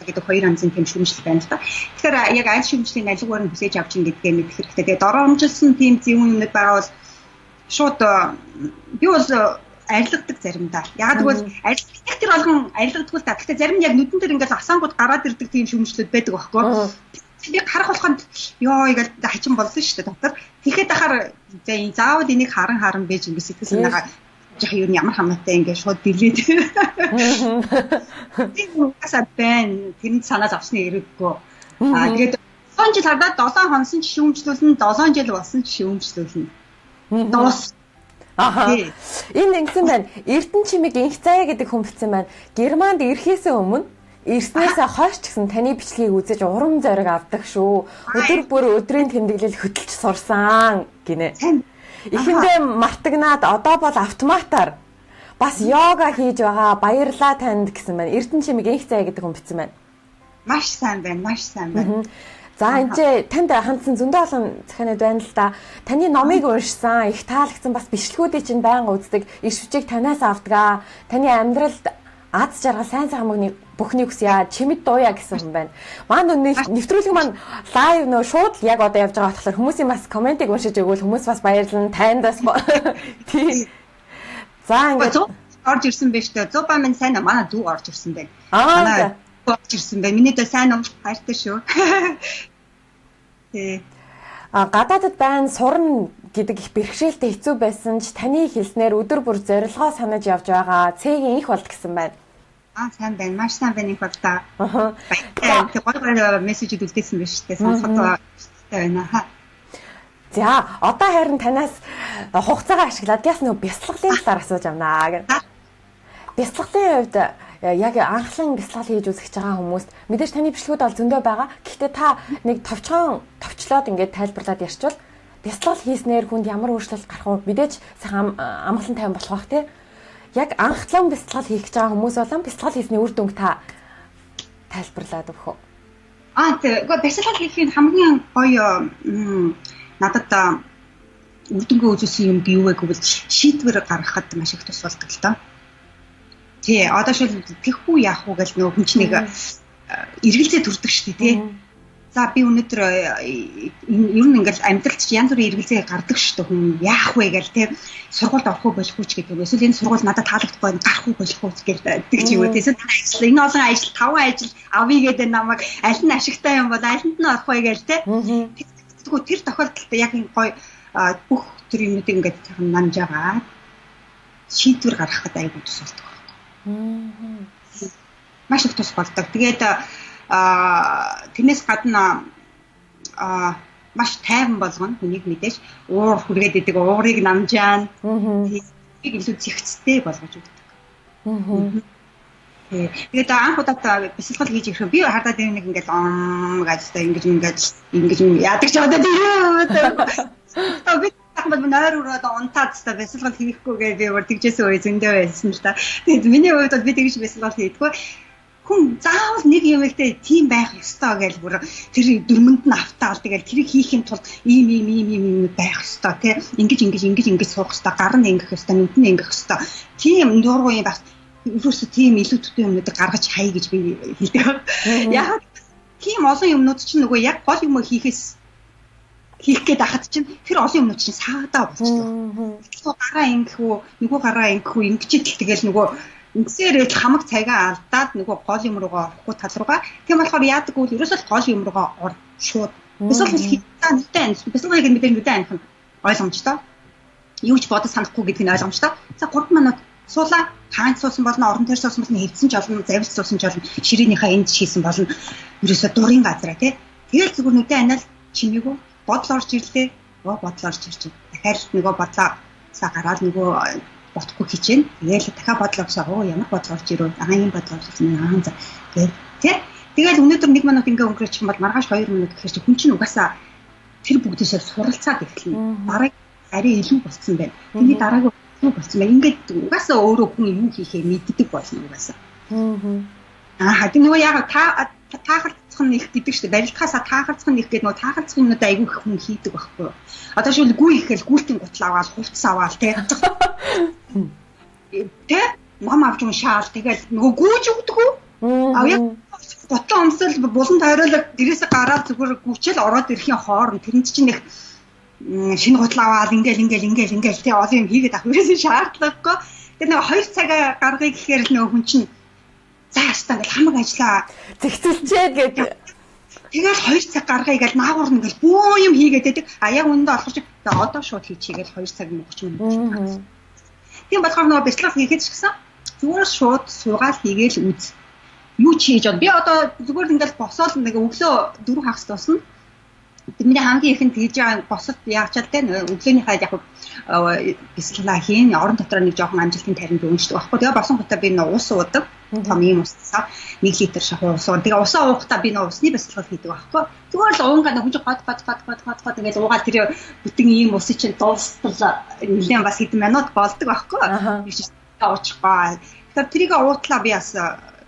гэдэг хоёр анзын тийм шүүмжлэл байна л да. Тэгэхээр яг аль шүүмжлийн алигуур нь хүсэж авч ин гэдгээ мэдэх хэрэгтэй. Тэгээ доромжилсан тийм зөв юмнууд байгаа бол шууд би бол арилгадаг заримдаа. Яг тэгвэл арилгах тэр болгон арилгадаггүй л та. Гэхдээ зарим нь яг нүдэн дээр ингээл асаангууд гараад ирдэг тийм шүүмжлэлүүд байдаг байхгүй. Би харах болохонд ёо игээл хачин болно шүү дээ доктор. Тэгэхэд ахаар заавал энийг харан бэж ингээд сэтгэл санаагаа жах юу ямар хамаатай ингээд шууд дэлээд. Тийм усаа бэн тэр санаа зовсны эрэггүй. Тэгээд 7 жил хадаад 7 хонсон ч шүүмжлүүлнэ, 7 жил болсон ч шүүмжлүүлнэ. Дуус. Энэ ингэсэн байна. Эрдэнэ чимэг инх заяа гэдэг хүн бичсэн байна. Германд ирэхээс өмнө ирснээсээ хойш ч гэсэн таны бичлэгийг үзэж урам зориг авдаг шүү. Өдөр бүр өдрийн тэмдэглэл хөтөлж сурсан гинэ. Эхэндээ мартагнаад одоо бол автоматар бас йога хийж байгаа. Баярлалаа танд гэсэн байна. Эрдэнэ чимэг инх заяа гэдэг хүн бичсэн байна. Маш сайн байна. За энэ танд хандсан зөндөө олон захианууд байна л да. Таны номыг уншсан, их таалагдсан бас бичлэгүүдийг чинь байнга үздэг. Иш хүчийг танаас авдаг. Таны амьдралд аз жаргал сайн хамганы бүхнийг хүсье. Чимэд дууя гэсэн хүн байна. Маань нэвтрүүлэг маань лайв нөө шууд яг одоо явж байгаа болохоор хүмүүсийн бас комментиг уншиж өгвөл хүмүүс бас баярлан тандаас. Тийм. За ингээд орж ирсэн байж тээ. Зуба минь сайн манай дүү орж ирсэн байна. Манай дүү орж ирсэн байна. Миний дүү сайн уу? Хайртай шүү. Тий. Гадаадд байна сурна гэдэг их бэрхшээлтэй хэцүү байсан ч таны хэлснээр өдөр бүр зорилгоо санаж явж байгаа. Цэгийн их болд гэсэн байна. Сайн байна. Маш сайн байна их бол та. Гой мессежүүд үлдээсэн байна шүү дээ. Сонсоход байна. За, одоо харин танаас хугацаагаа ашиглаад яс нэг бясалгалын талаар асууж амнаа гэх. Бясалгалын хувьд яг анхлан бясалгал хийж үзэж байгаа хүмүүст мэдээж таны бичлэгүүд бол зөндөө байгаа. Гэхдээ та нэг товчлоод ингээд тайлбарлаад ярьчвал бясалгал хийснээр хүнд ямар өөрчлөлт гарах вэ? Мэдээж сайхан амгалан тайван болох бах тий. Яг анхлан бясалгал хийх гэж байгаа хүмүүс болон бясалгал хийсний үр дүнг та тайлбарлаад өгөх үү? Тэгээ бясалгал хийхийн хамгийн гоё надад үр дүнгээ үзүүлсэн юм юу вэ гэвэл шийдвэр гаргахад маш их тус болдог л доо. Тий, одоо шил тэхүү яах вэ гэж нөгөө хүн чинь нэг эргэлзээ төрдөг шүү дээ, тий. За би өнөөдөр ер нь ингээл амьдралд чи янз бүрийн эргэлзээ гардаг шүү дээ хүн яах вэ гэж тий. Сургуульд орох уу болох уу ч гэдэг. Эсвэл энэ сургууль надад таалагдахгүй гарах уу болох уу гэдэг ч юм уу. Эсвэл энэ олон ажил 5 ажил авъя гэдэг намайг аль нь ашигтай юм бол альнд нь орох вэ гэж тий. Тэгвэл тэр тохиолдолд яг энэ гоё бүх төр юмнуудыг ингээд цагаан нанж байгаа шийдвэр гаргахад аягүй тус болдог. Маш их тус болдог. Тэгээд тэрнээс гадна маш тайван болгоно хүнийг мэдээж уур хүргээд идэг уурыг намжаана. Тэрийг илүү зэгцтэй болгож өгдөг. Тэгээд анх удаа бясалгал хийж ирэх би хардаад нэг ингээд газтай ингэж яадаг ч одоо би ахмад нойр ураад унтаад та бясалгал хийхгүй гэж би өөр тэгжсэн үе зөндөө байсан л та. Тэгээд миний хувьд бол би тэгж бясалгал хийдэггүй. Хүн заавал нэг юм ихтэй тийм байх ёстой гэж бүр тэр дөрмөнд нь автаал тэгээд тэрийг хийхин тулд ийм байх ёстой тий. Ингэж суух ёстой, гар нь ингэх ёстой, нүд нь ингэх ёстой. Тийм дургүй юм бас ерөөсөө тийм илүү төтөн юмнуудыг гаргаж хай гэж би хэлдэг. Яг тийм олон юмнууд чинь нөгөө яг гол юм хийх гээд ахад чинь тэр олон юмнууд чинь саадаа болчихдог. Тэгэхээр гараа ингэх үү, нөгөө гараа ингэх үү, ингэчихэд тэгэл нөгөө ингэсээр хамаг цагаа алдаад нөгөө гол юм руугаа орохгүй тал руугаа. Тийм болохоор яадаг вэ? Ерөөсөө гол юм руугаа ор шууд. Бясалгал хийхдээ нүдэн бясалгал гэдэг мэдээ нүдэн аних нь ойлгомжтой. Юу ч бодож санахгүй гэдэг нь ойлгомжтой. За 3 минут суулаа хаанч суусан болно, орон төр суусан болно, хэвдсэн ч болно, завилж суусан ч болно, ширээнийхээ энд хийсэн болно. Ерөөсөө дурын газараа тий. Тэгэл зүгээр нүдэн аниал чимээгөө бодол орж ирлээ. Бодол орж ирж байна. Дахиад нөгөө бодлоо гараад нөгөө бодохгүй хичээн. Тэгэл дахиад бодлоо авсаа ямар бодол орж ирв. Ийм бодол орсон. За тий. Тэгэл өнөөдөр 1 минут ингээ өнгөрөөчих юм бол маргааш 2 минут гэхээр чи хүн чинь угаасаа тэр бүгдээсээ суралцаад эхэлнэ. Дараа арай илүү болцсон байна. Тэний дараагийн болсон байна. Ингээд угаасаа өөрөө хүн юу хийхээ мэддэг болно угаасаа. Тэг нөгөө яг таахалцах нь их гэдэг чинь барилдахаасаа таахалцах нь их гэдэг нөгөө таахалцах юмнууд айгүй их хүн хийдэг байхгүй юу. Одоо шил гүй ихээл гүйлтийн гутал аваад хувцас аваад тий. Тэ мам авч уншаал тэгэл нөгөө гүйж өгдөг үү? Яг гутал өмсөл булан тойролог дээрээс гараад зүгээр гүчэл ороод ирэхийн хооронд тэрэнд чинь их шинэ гутал аваад ингээл тий олон юм хийгээд авах гэсэн шаардлагагүй. Тэгээ нэг 2 цаг гаргая гэхээр л нөгөө хүн чинь заастаа ингээл хамаг ажиллаа зэгцэлчээд гэдэг. Тэгэл 2 цаг гаргая гэж наагур нь ингээл бөө юм хийгээд байдаг. Яг үүндээ болохоор чи одоо шууд хийчихээ 2 цаг 30 минут. Тийм болохоор нөгөө бяцлал хийхэд ч гэсэн зүгээр шууд суугаад хийгээл үз. Юу ч хийж бод. Би одоо зүгээр ингээл босоод нэг өглөө 4 хагас тусна. Миний хамгийн ихэнд хийж байгаа босод яачаад те өглөөнийхөө яг бяцлалаа хийн орон дотор нэг жоохон амжилтын таринд өнгөждөг байхгүй. Тэгээ босон гутаа би нөө ус уудаг. Том ийм усаа 1 литр шахуу ус уу. Тэгээ усаа уухтаа би нөө усны бяцлал хийдэг байхгүй. Зүгээр л уунгаа хүн чинь гот ингээд уугаад тэр бүтэн ийм ус чинь дуустал нэлээд бас хэдэн минут болдог байхгүй. Би ч уучихгүй. Тэгэхээр тэрийг уутлаа би бас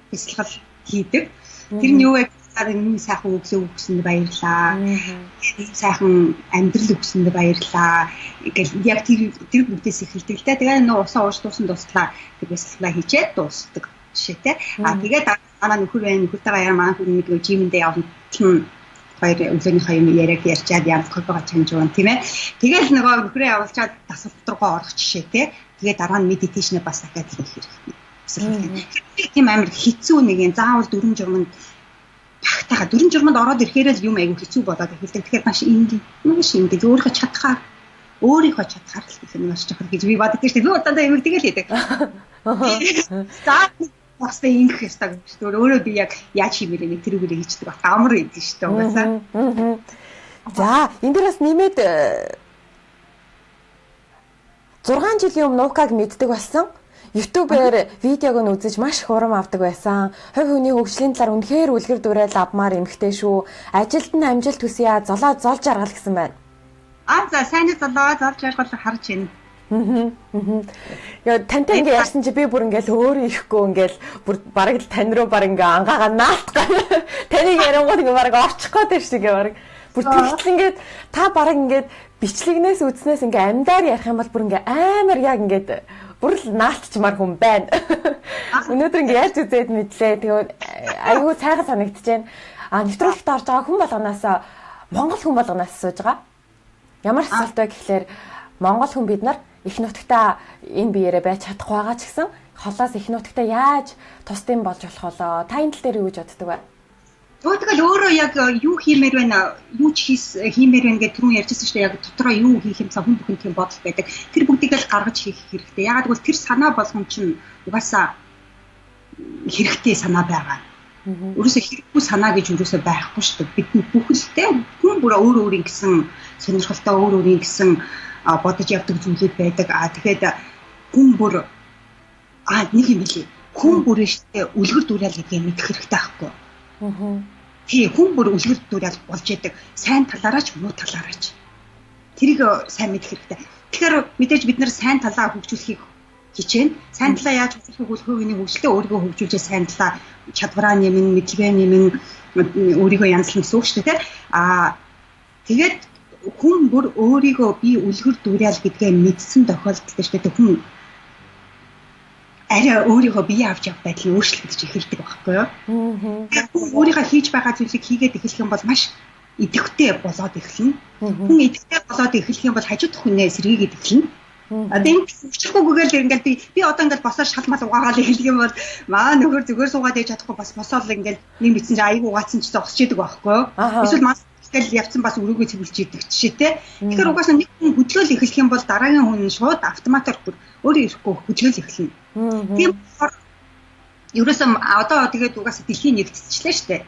бяцлал хийдэг. Тэр нь юу вэ? Энэ сайхан өглөө өгсөнд баярлаа. Сайхан амьдрал өгсөнд баярлаа. Ингээл яг тэр бүгдээс эхэлдэг л те. Тэгээ нөө усаа ууж дуслаа. Бяцлалаа хийчээд дуустдаг жишээтэй. Тэгээд манай нөхөр байна. Нөхөртэйгээ яар манай хүн нэг жимэндээ явна. хоёр өглөөнийхөө юм яриаг ярьчаад ямар кофега чанж уун тийм ээ. Тэгэл нөгөө нөхрөө явуулчаад дасгалт руугаа орох жишээ тий. Тэгээ дараа нь медитейшнээ бас дахиад хийх хэрэгтэй. Тийм амар хэцүү нэг юм заавал дүрм журманд багтаага дүрм журманд ороод ирэхээр л юм айгүй хэцүү болоод эхэлдэг. Тэгэхээр маш инди өөрийнхөө чадхаар л гэх юм маш чухал гэж би боддог шүү дээ. Би удаа эмэгтэй л хийдэг. За Бостой ингэх ёстой гэж өөрөө би яг яаж хиймээрээ нэг тэрүүгээр хийчихдэг баг. Амар идэв шүү дээ угаасаа. За, энэ дээр бас нэмээд 6 жилийн өмнө Укаг мэддэг болсон. YouTube-ээр видеог нь үзэж маш их урам авдаг байсан. Хувь хүний хөгжлийн талаар үнэхээр үлгэр дуурайл авмаар эмхтэй шүү. Амжилтын амжилт хүсье золоо золж аргал гэсэн байна. За сайн золоо золж аргал харж байна. Яа тантай ингээ ярьсан чи би бүр ингээл өөрөө ихгүй ингээл бүр бараг л тань руу баг ингээ ангаагаа наалтгаа. Таныг ярингууд ингээ бараг орчих гээд шүү дээ бараг. Бүр тэгтэл ингээд та бараг ингээд бичлэгнээс үзснээс ингээ амьдаар ярих юм бол бүр ингээ амар яг ингээд бүр л наалтчмаар хүн байна. Өнөөдөр ингээ яаж үзээд мэдлээ. Тэгээд айгүй сайхан санагдчихэв. Нэвтрүүлэгт орж байгаа хүн болгоноос Монгол хүн болгоноос сууж байгаа. Ямар асуултаа гэхлээр Монгол хүн бид нар их нутагтаа энэ биеэрээ байж чадахгүй байгаа ч гэсэн холоос их нутагтаа яаж тусдын болж болох болоо? Та энэ тал дээр юу гэж боддог вэ? Тэгэл өөрөө яг юу хиймээр байна, юу ч хиймээр байна гэдэг түрүүн ярьжсэн шүү дээ. Яг дотроо юу хийх юмсан хүн бүхэн тийм бодол байдаг. Тэр бүгдийг л гаргаж хийх хэрэгтэй. Ягаад гэвэл тэр санаа болгон чинь угаасаа хэрэгтэй санаа байгаа. Өөрөөсөө хэрэггүй санаа гэж өөрөөсөө байхгүй шүү дээ. Бидний бүхэлдээ хүн бүр өөр ингэсэн сонирхолтой өөр ингэсэн бодож явдаг зүйлүүд байдаг. Тэгэхээр хүн бүр нэг юм билий. Хүн бүрэн штэ үлгэр дуурайл гэдгийг мэдэх хэрэгтэй байхгүй. Тий, хүн бүр үлгэр дуурайл болж яадаг. Сайн талаараач муу талаараач. Тэрийг сайн мэдэх хэрэгтэй. Тэгэхээр мэдээж бид нар сайн талаа хөгжүүлэхийг хичээнэ. Сайн талаа яаж хөгжүүлэхийг бол хувийн хөгжлөө өөрийгөө хөгжүүлж сайн талаа чадвараа нэмэн, мэдлэгээ нэмэн өөрийгөө янзлах гэсэн үг шүү дээ. Тэгээд хүн бүр өөрийгөө би үлгэр дуурайл гэдгээ мэдсэн тохиолдолд шүү дээ хүн арай өөрийгөө бие авч явах байдлыг өөрчлөгдөж эхэлдэг байхгүй юу? Хүн өөрийнхөө хийж байгаа зүйлийг хийгээд эхлэх юм бол маш идэвхтэй болоод эхэлнэ. Хүн идэвхтэй болоод эхлэх юм бол хажууд хүнээ сэргийгээд эхэлнэ. Тэгээд өчрөхгүйгээр ингээл би одоо ингээл босоод шалмал угаагаал эхлэх юм бол маа нөхөр зүгээр суугаад яж чадахгүй бас босоод ингээл нэг мэдсэн чи аяг угаацсан ч зогсож идэг байхгүй юу? Эсвэл тэгэл явцсан бас өрөөгөө цэвэрлж идэг жишээ те. Тэгэхээр угаасаа нэг хүн хөдлөөл эхлэх юм бол дараагийн хүн шууд автоматар өөрөө ирэхгүй хөдлөөл эхэлнэ. Тийм ерөөсөө одоо тэгээд угаасаа дэлхийн нэгтсчлээ штэ.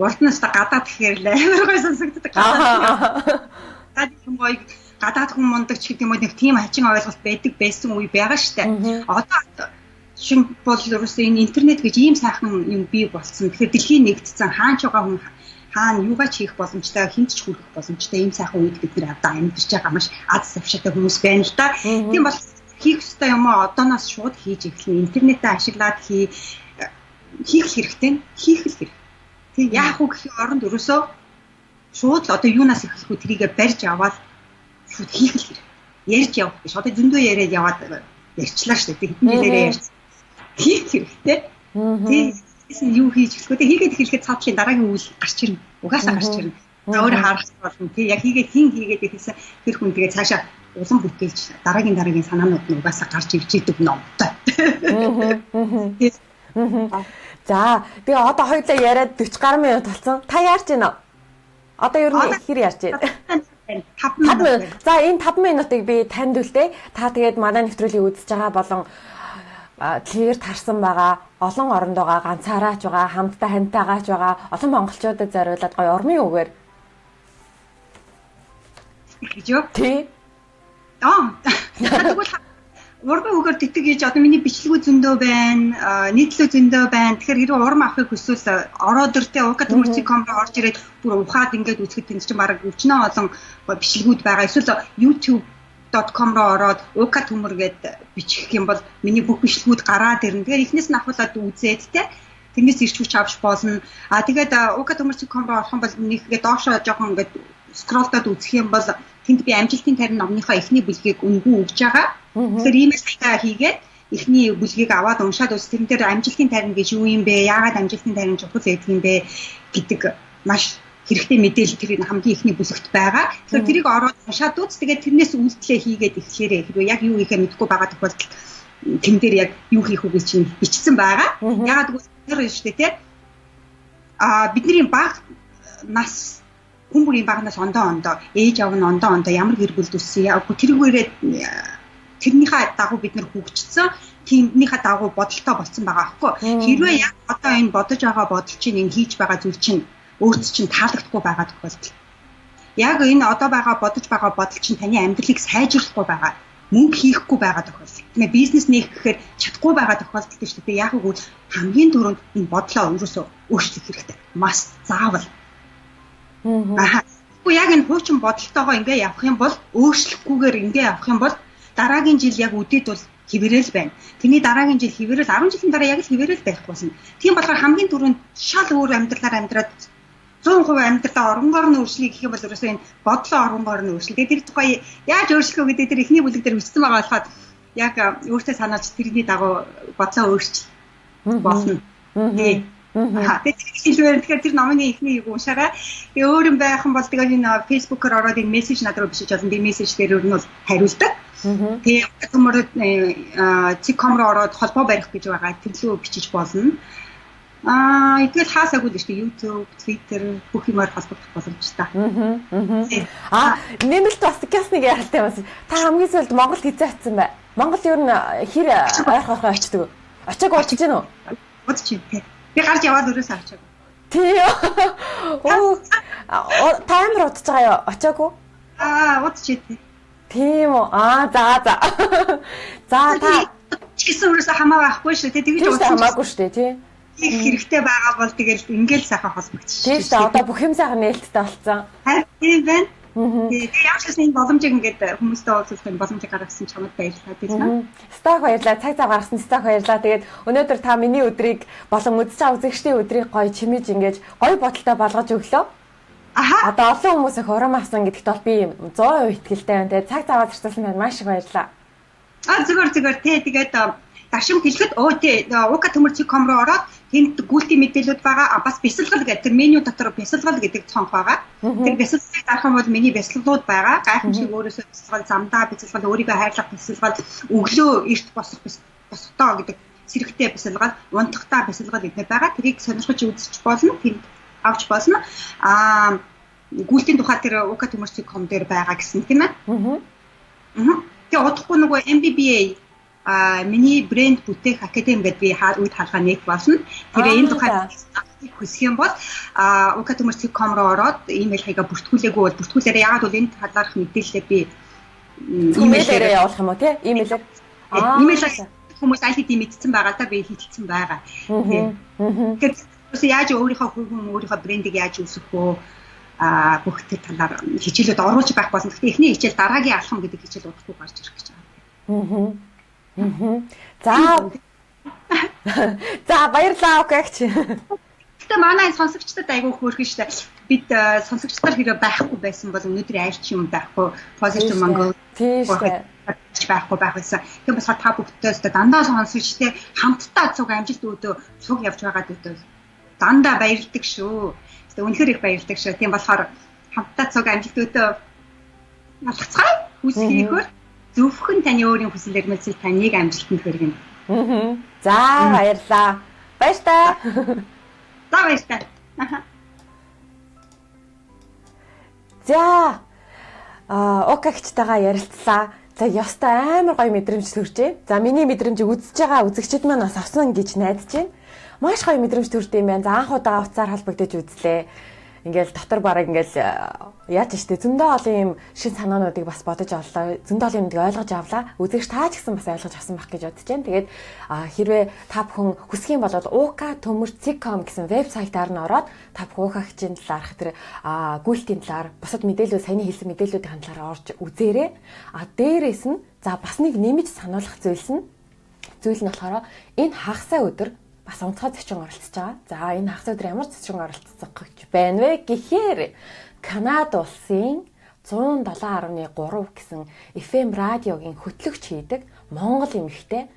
Урднаас та гадаад гэхээр л амар гой сонсогддог. Гадаад хүн гоё гадаад хүн мундаг ч гэдэг юм уу нэг тийм хачин ойлголт байдаг байсан үе байгаа штэ. Одоо шинэ бол ерөөсөө энэ интернет гэж ийм сайхан юм бий болсон. Тэгэхээр дэлхийн нэгтсэн хаач байгаа хүн хаана юугаач хийх боломжтой, хинт ч хүрэх боломжтой ийм сайхан үед бид нар одоо амьдарч байгаа маш аз завшаатай хүмүүс байна л да. Тийм бол хийх ёстой юм аа одооноос шууд хийж эхэлнэ. Интернетээ ашиглаад хийх хэрэгтэй. Хийх л хэрэг. Тийм яах вэ гэхийн оронд ерөөсөө шууд л одоо юунаас эхлэх вэ тэрийгэ барьж аваад шууд хийх л хэрэг. Ярьж явах биш. Одоо зөндөө яриад яваад ярьчлаа шүү дээ. Хэдэн жилээрээ ярьж хийх хэрэгтэй. Тийм юу хийж эхлэхгүй. Хийгээд эхлэхэд цаатлын дараагийн үйл гарч ирнэ. Угаасаа гарч ирнэ. Өөр харах болно. Тийм яг хийгээд эхэлсэн тэр хүн тэгээ цаашаа улам бүтээлж дараагийн санаанууд нь угаасаа гарч ивж идэг номтой. За би одоо хоёулаа яриад 40 гаруй минут болсон. Та яарч байна уу? Одоо ер нь хэр ярьж байна? 5 минут. За энэ 5 минутыг би танд үлдээ. Та тэгээд манай нэвтрүүлгийг үзэж байгаа болон тэр тарсан байгаа олон оронд байгаа ганцаараач байгаа хамтдаа хантайгаач байгаа олон монголчуудад зориулаад гоё урмын үгээр гэж юу? Тий. Тэгвэл урмын үгээр тэтг хийж одоо миний бичлэгүүд зөндөө байна, нийтлүү зөндөө байна. Тэгэхээр хэрвээ урам авахыг хүсвэл ороод иртээ Ука Тձмཙр руу орж ирээд бүр ухаад ингээд үзэхэд энэ чинь бараг өвчнөө олон бичлэгүүд байгаа. Эсвэл youtube.com руу ороод Ука Тձмཙр гэдэг бичих юм бол миний бүх бичлэгүүд гараад ирнэ. Тэгэхээр эхнээс нь авахлаад үзээд те тэрнээс ирч хүч авч болно. Тэгээд Ука Тձмཙr руу орох юм бол нэгээ доошоо жоохон ингээд скроллдод үзэх юм бол тэнд би амжилтын тарин номныхоо эхний бүлгийг өнгөө өгж байгаа. Тэгэхээр иймээс таа хийгээд эхний бүлгийг аваад уншаад үз тэрэн дээр амжилтын тарин гэж юу юм бэ? Яагаад амжилтын тарин чухал гэдэг юм бэ гэдэг маш хэрэгтэй мэдээлэл тэр хамгийн ихний бүлэгт байгаа. Тэгэхээр тэрийг ороод уншаад үз. Тэгээд тэрнээс үйлдэлээ хийгээд эхлээрээ хэрвээ яг юу хийхээ мэдэхгүй байгаа тохиолдолд тэн дээр яг юу хийх үгүй чинь бичсэн байгаа. Ягаад гэвэл тэр шүү дээ тий. Бидний баг нас хүн бүрийн багнаас ондоо ээж аав нь ондоо ямар гэр бүлд үссэн яагүй тэргүүрээ тэрнийхээ дагуу бид нар хөгжсөн тиймнийхээ дагуу бодолтой болсон байгаа аахгүй хэрвээ яг одоо энэ бодож байгаа бодол чинь энэ хийж байгаа зүйл чинь өөрт чинь таалагдахгүй байгаа тохиолдол яг энэ одоо байгаа бодож байгаа бодол чинь таны амьдралыг сайжруулахгүй байгаа мөнгө хийхгүй байгаа тохиолдол тийм ээ бизнес нээх гэхээр чадахгүй байгаа тохиолдол шүү дээ яг үгүй хамгийн түрүүнд энэ бодлоо өөрөөсөө өөрчлөх хэрэгтэй must заавал Гэхдээ яг энэ хуучин бодолтойгоо ингээ явах юм бол өөрчлөхгүйгээр ингээ явах юм бол дараагийн жил яг үдэд бол хിവэрэл байна. Тэрний дараагийн жил хിവэрэл 10 жилийн дараа яг л хിവэрэл байх болно. Тийм болохоор хамгийн түрүүнд шал өөр амьдралаар амьдраад 100% амьдралаа оронгоор нь өөрчлөе гэх юм бол ерөөсөө энэ бодлоо оронгоор нь өөрчлөе. Тэр тухай яаж өөрчлөх вэ гэдэг тэр эхний бүлэг дээр бичсэн байгаа болоход яг өөртөө санааж тэрний дагуу бодлоо өөрчлөх болно. Тэгэхээр тэр номын ихний юу уншаарай. Тэгээ өөр юм байх юм бол тэгээ энэ Facebook-оор ороод энэ мессеж надад руу бичиж болно. Би мессеж дээр нь бол хариулдаг. Тэгээ төмөр Ц.Ком руу ороод холбоо барих гэж байгаа. Тэрлүү бичиж болно. Тэгэл хаасаагүй л шүү дээ. YouTube, Twitter бүх юмар холбогдох боломжтой. Нэмэлт бас гэснийг яралтай бас. Та хамгийн сүүлд Монголд хизээ очсон бай. Монгол ер нь хэр ойрхон очдөг. Очоог очиж гэнэ үү? Очиж байна. Би гарч яваад өрөөсөө очиагүй. Тий. Таймер удаж байгаа юу? Очиагүй? Удажээ. Тийм үү. За. За та чигсэн өрөөсөө хамаа байхгүй шүү дээ. Тэгэж хамаагүй шүү дээ, тий. Их хэрэгтэй байгаа бол тэгэл ингээл сайхан холбогдчих. Тийм шүү дээ. Одоо бүх юм сайхан нээлттэй болсон. Тийм байна. Тэгээ яаж ч энэ боломжийг ингээд хүмүүстэй уулзсан боломжийг гаргасан ч хамт баярлалаа тийм. Стак баярлалаа. Цаг зав гаргасан стак баярлалаа. Тэгээд өнөөдөр та миний өдрийг болон үзэж байгаа үзэгчдийн өдрийг гоё чимэж ингэж гоё бодолтой болгож өглөө. Одоо олон хүмүүс их урам авсан гэдэгт бол би 100% итгэлтэй байна. Тэгээд цаг заваа зарцуулсан байна. Маш их баярлалаа. Зүгээр тэгээд дашим хэлэхэд Ука Тձмཙр руу ороод тэнд гүйлтийн мэдээлэлүүд байгаа. Бас бясалгал гэдэг тэр меню дотор бясалгал гэдэг цонх байгаа. Тэр бясалгалыг дарах юм бол миний бясалгалууд байгаа. Гайхамшиг өөрөөсөө бясалгал, замдаа бясалгал, өөрийгөө хайрлах бясалгал, өглөө эрт босох босдоо гэдэг сэрэгтэй бясалгал, унтахтаа бясалгал гэдэг байгаа. Тэрийг сонирхож үзэж болно. Тэнд авч болно. Гүйлтийн тухай тэр Ука Тձмཙр дээр байгаа гэсэн тийм ээ. Тэгээ удахгүй нөгөө MBBA миний брэнд бүтээх академи гэдэг би үед хаалгаа нэг болно. Тэгээ энэ тухайд хүсэх юм бол Ука Тձмཙр руу ороод имэйл хаягаа бүртгүүлээгүй бол бүртгүүлээрээ яагаад бол энэ талаарх мэдээлэлээ би имэйлээрээ явуулах юм уу тий? Имэйлээр. Имэйлээр хүмүүс IT мэдсэн байгаа та би хэлсэн байгаа. Тэгэхээр яаж өөрийнхөө брендийг яаж үүсгэх вэ? Бүх тэр талаар хичээлүүд оруулж байх болно. Гэхдээ эхний хичээл дараагийн алхам гэдэг хичээл удахгүй гарч ирэх гэж байгаа. За баярлалаа Укагч. Гэтэ манай сонсогчдод айгүй хөөрхөн штэ. Бид сонсогчдод хэрэг байхгүй байсан бол өнөөдөр айлч юм байхгүй. Позитив Монголианс байхгүй байх байсан. Тийм бас та бүгдээс дандаа сонсогчтэй хамтдаа цуг амжилт өөдөө цуг явж байгаа гэдэг дандаа баярлдаг шүү. Гэтэ үнэхээр их баярлдаг шүү. Тийм болохоор хамтдаа цуг амжилт өөдөө алгацгаая. Хүсхийхөр зөвхөн таны өөрийн хүсэл эрмэлзэл таныг амжилтанд хүргэнэ. За баярлаа. Баяртай. За баяртай. За Укагчтайгаа ярилцлаа. За ёстой амар гоё мэдрэмж төржээ. За миний мэдрэмжийг үзэж байгаа үзэгчид маань бас авсан гэж найдаж байна. Маш гоё мэдрэмж төрд юм байна. За анх удаа уцаар холбогдож үзлээ. Ингээл дотор бараг ингээл яаж штэ зөндөө олон юм шин санаануудыг бас бодож авлаа. Зөндөө олон юмыг ойлгож авлаа. Үзэгч та ч гэсэн бас ойлгож авсан байх гэж бодож байна. Тэгээд хэрвээ та бүхэн хүсэх юм бол Ука Тձмཙр гэсэн вебсайтаар нь ороод та бүхэн Укагчийн талаарх тэр гүйлтийн талаар бусад мэдээлэл саяны хэлсэн мэдээллүүдийн талаар орж үзээрэй. Дээрээс нь за бас нэг нэмж сануулгах зүйл нь болохоор энэ хагасаа өдөр бас онцгой зочин оролцож байгаа. За энэ хагас өдөр ямар зочин оролцох гэж байна вэ гэхээр Канада улсын 107.3 гэсэн FM радиогийн хөтлөгч хийдэг Монгол эмэгтэй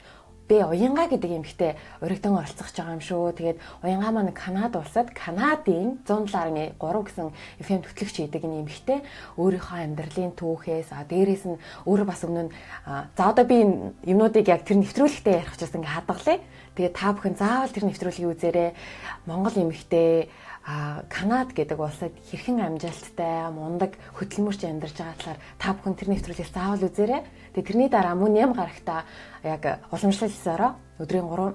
би уянгаа гэдэг эмэгтэй өргөдөн оролцох гэж байгаа юм шүү. Тэгээд уянгаа маань Канада улсад Канадын 107.3 гэсэн FM төтлөгч хийдэг энэ эмэгтэй өөрийнхөө амьдралын түүхээс дээрээс нь өөрөө бас өмнө нь за одоо би юмнуудыг яг тэр нэвтрүүлэгтээ ярих гэж ингээ хадгалъя. Тэгээд та бүхэн заавал тэр нэвтрүүлгийг үзээрэй. Монгол эмэгтэй Канад гэдэг улсад хэрхэн амжилттай мундаг хөдөлмөрч амьдарч байгаа талаар та бүхэн тэр нэвтрүүлгээс заавал үзээрэй. Тэгээ тэрний дараа мөн ям гарахтаа яг уламжлалсараа өдрийн 3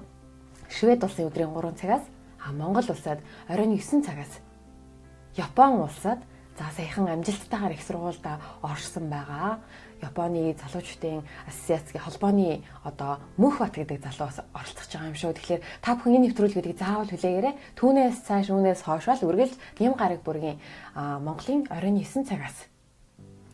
Швед улсын өдрийн 3 цагаас Монгол улсад оройн 9 цагаас Япон улсад за саяхан амжилттайгаар их сургуульд орсон байгаа. Японы залуучуудын ассоциацийн холбооны одоо Мөнх бат гэдэг залуу бас оролцож байгаа юм шүү. Тэгэхээр та бүхэн энэ нэвтрүүлгүүдийг заавал хүлээгээрэй. Түүнээс цааш үүнээс хойш бол үргэлж ям гараг бүргийн Монголын оройн 9 цагаас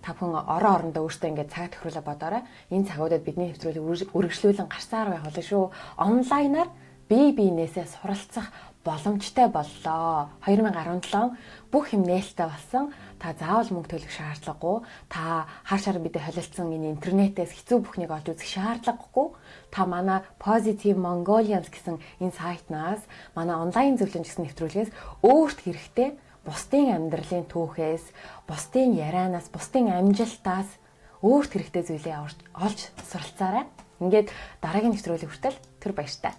та бүхэн орондоо өөртөө ингээд цаг тохируулаад бодоорой. Энэ цагуудад бидний нэвтрүүлэг үргэлжлүүлэн гарсаар байх болно шүү. Онлайнаар бие биенээсээ суралцах боломжтой боллоо. 2017 бүх юм нээлттэй болсон. Та заавал мөнгө төлөх шаардлагагүй. Та хаашаар бидээ холилдсон энэ интернетээс хэцүү бүхнийг олж үзэх шаардлагагүй. Та манай Позитив Монголианс гэсэн энэ сайтнаас манай онлайн зөвлөмж гэсэн нэвтрүүлгээс өөрт хэрэгтэй бусдын амьдралын түүхээс, бусдын ярианаас, бусдын амжилтаас өөрт хэрэгтэй зүйлээ олж суралцаарай. Ингээд дараагийн нэвтрүүлэг хүртэл түр баяртай.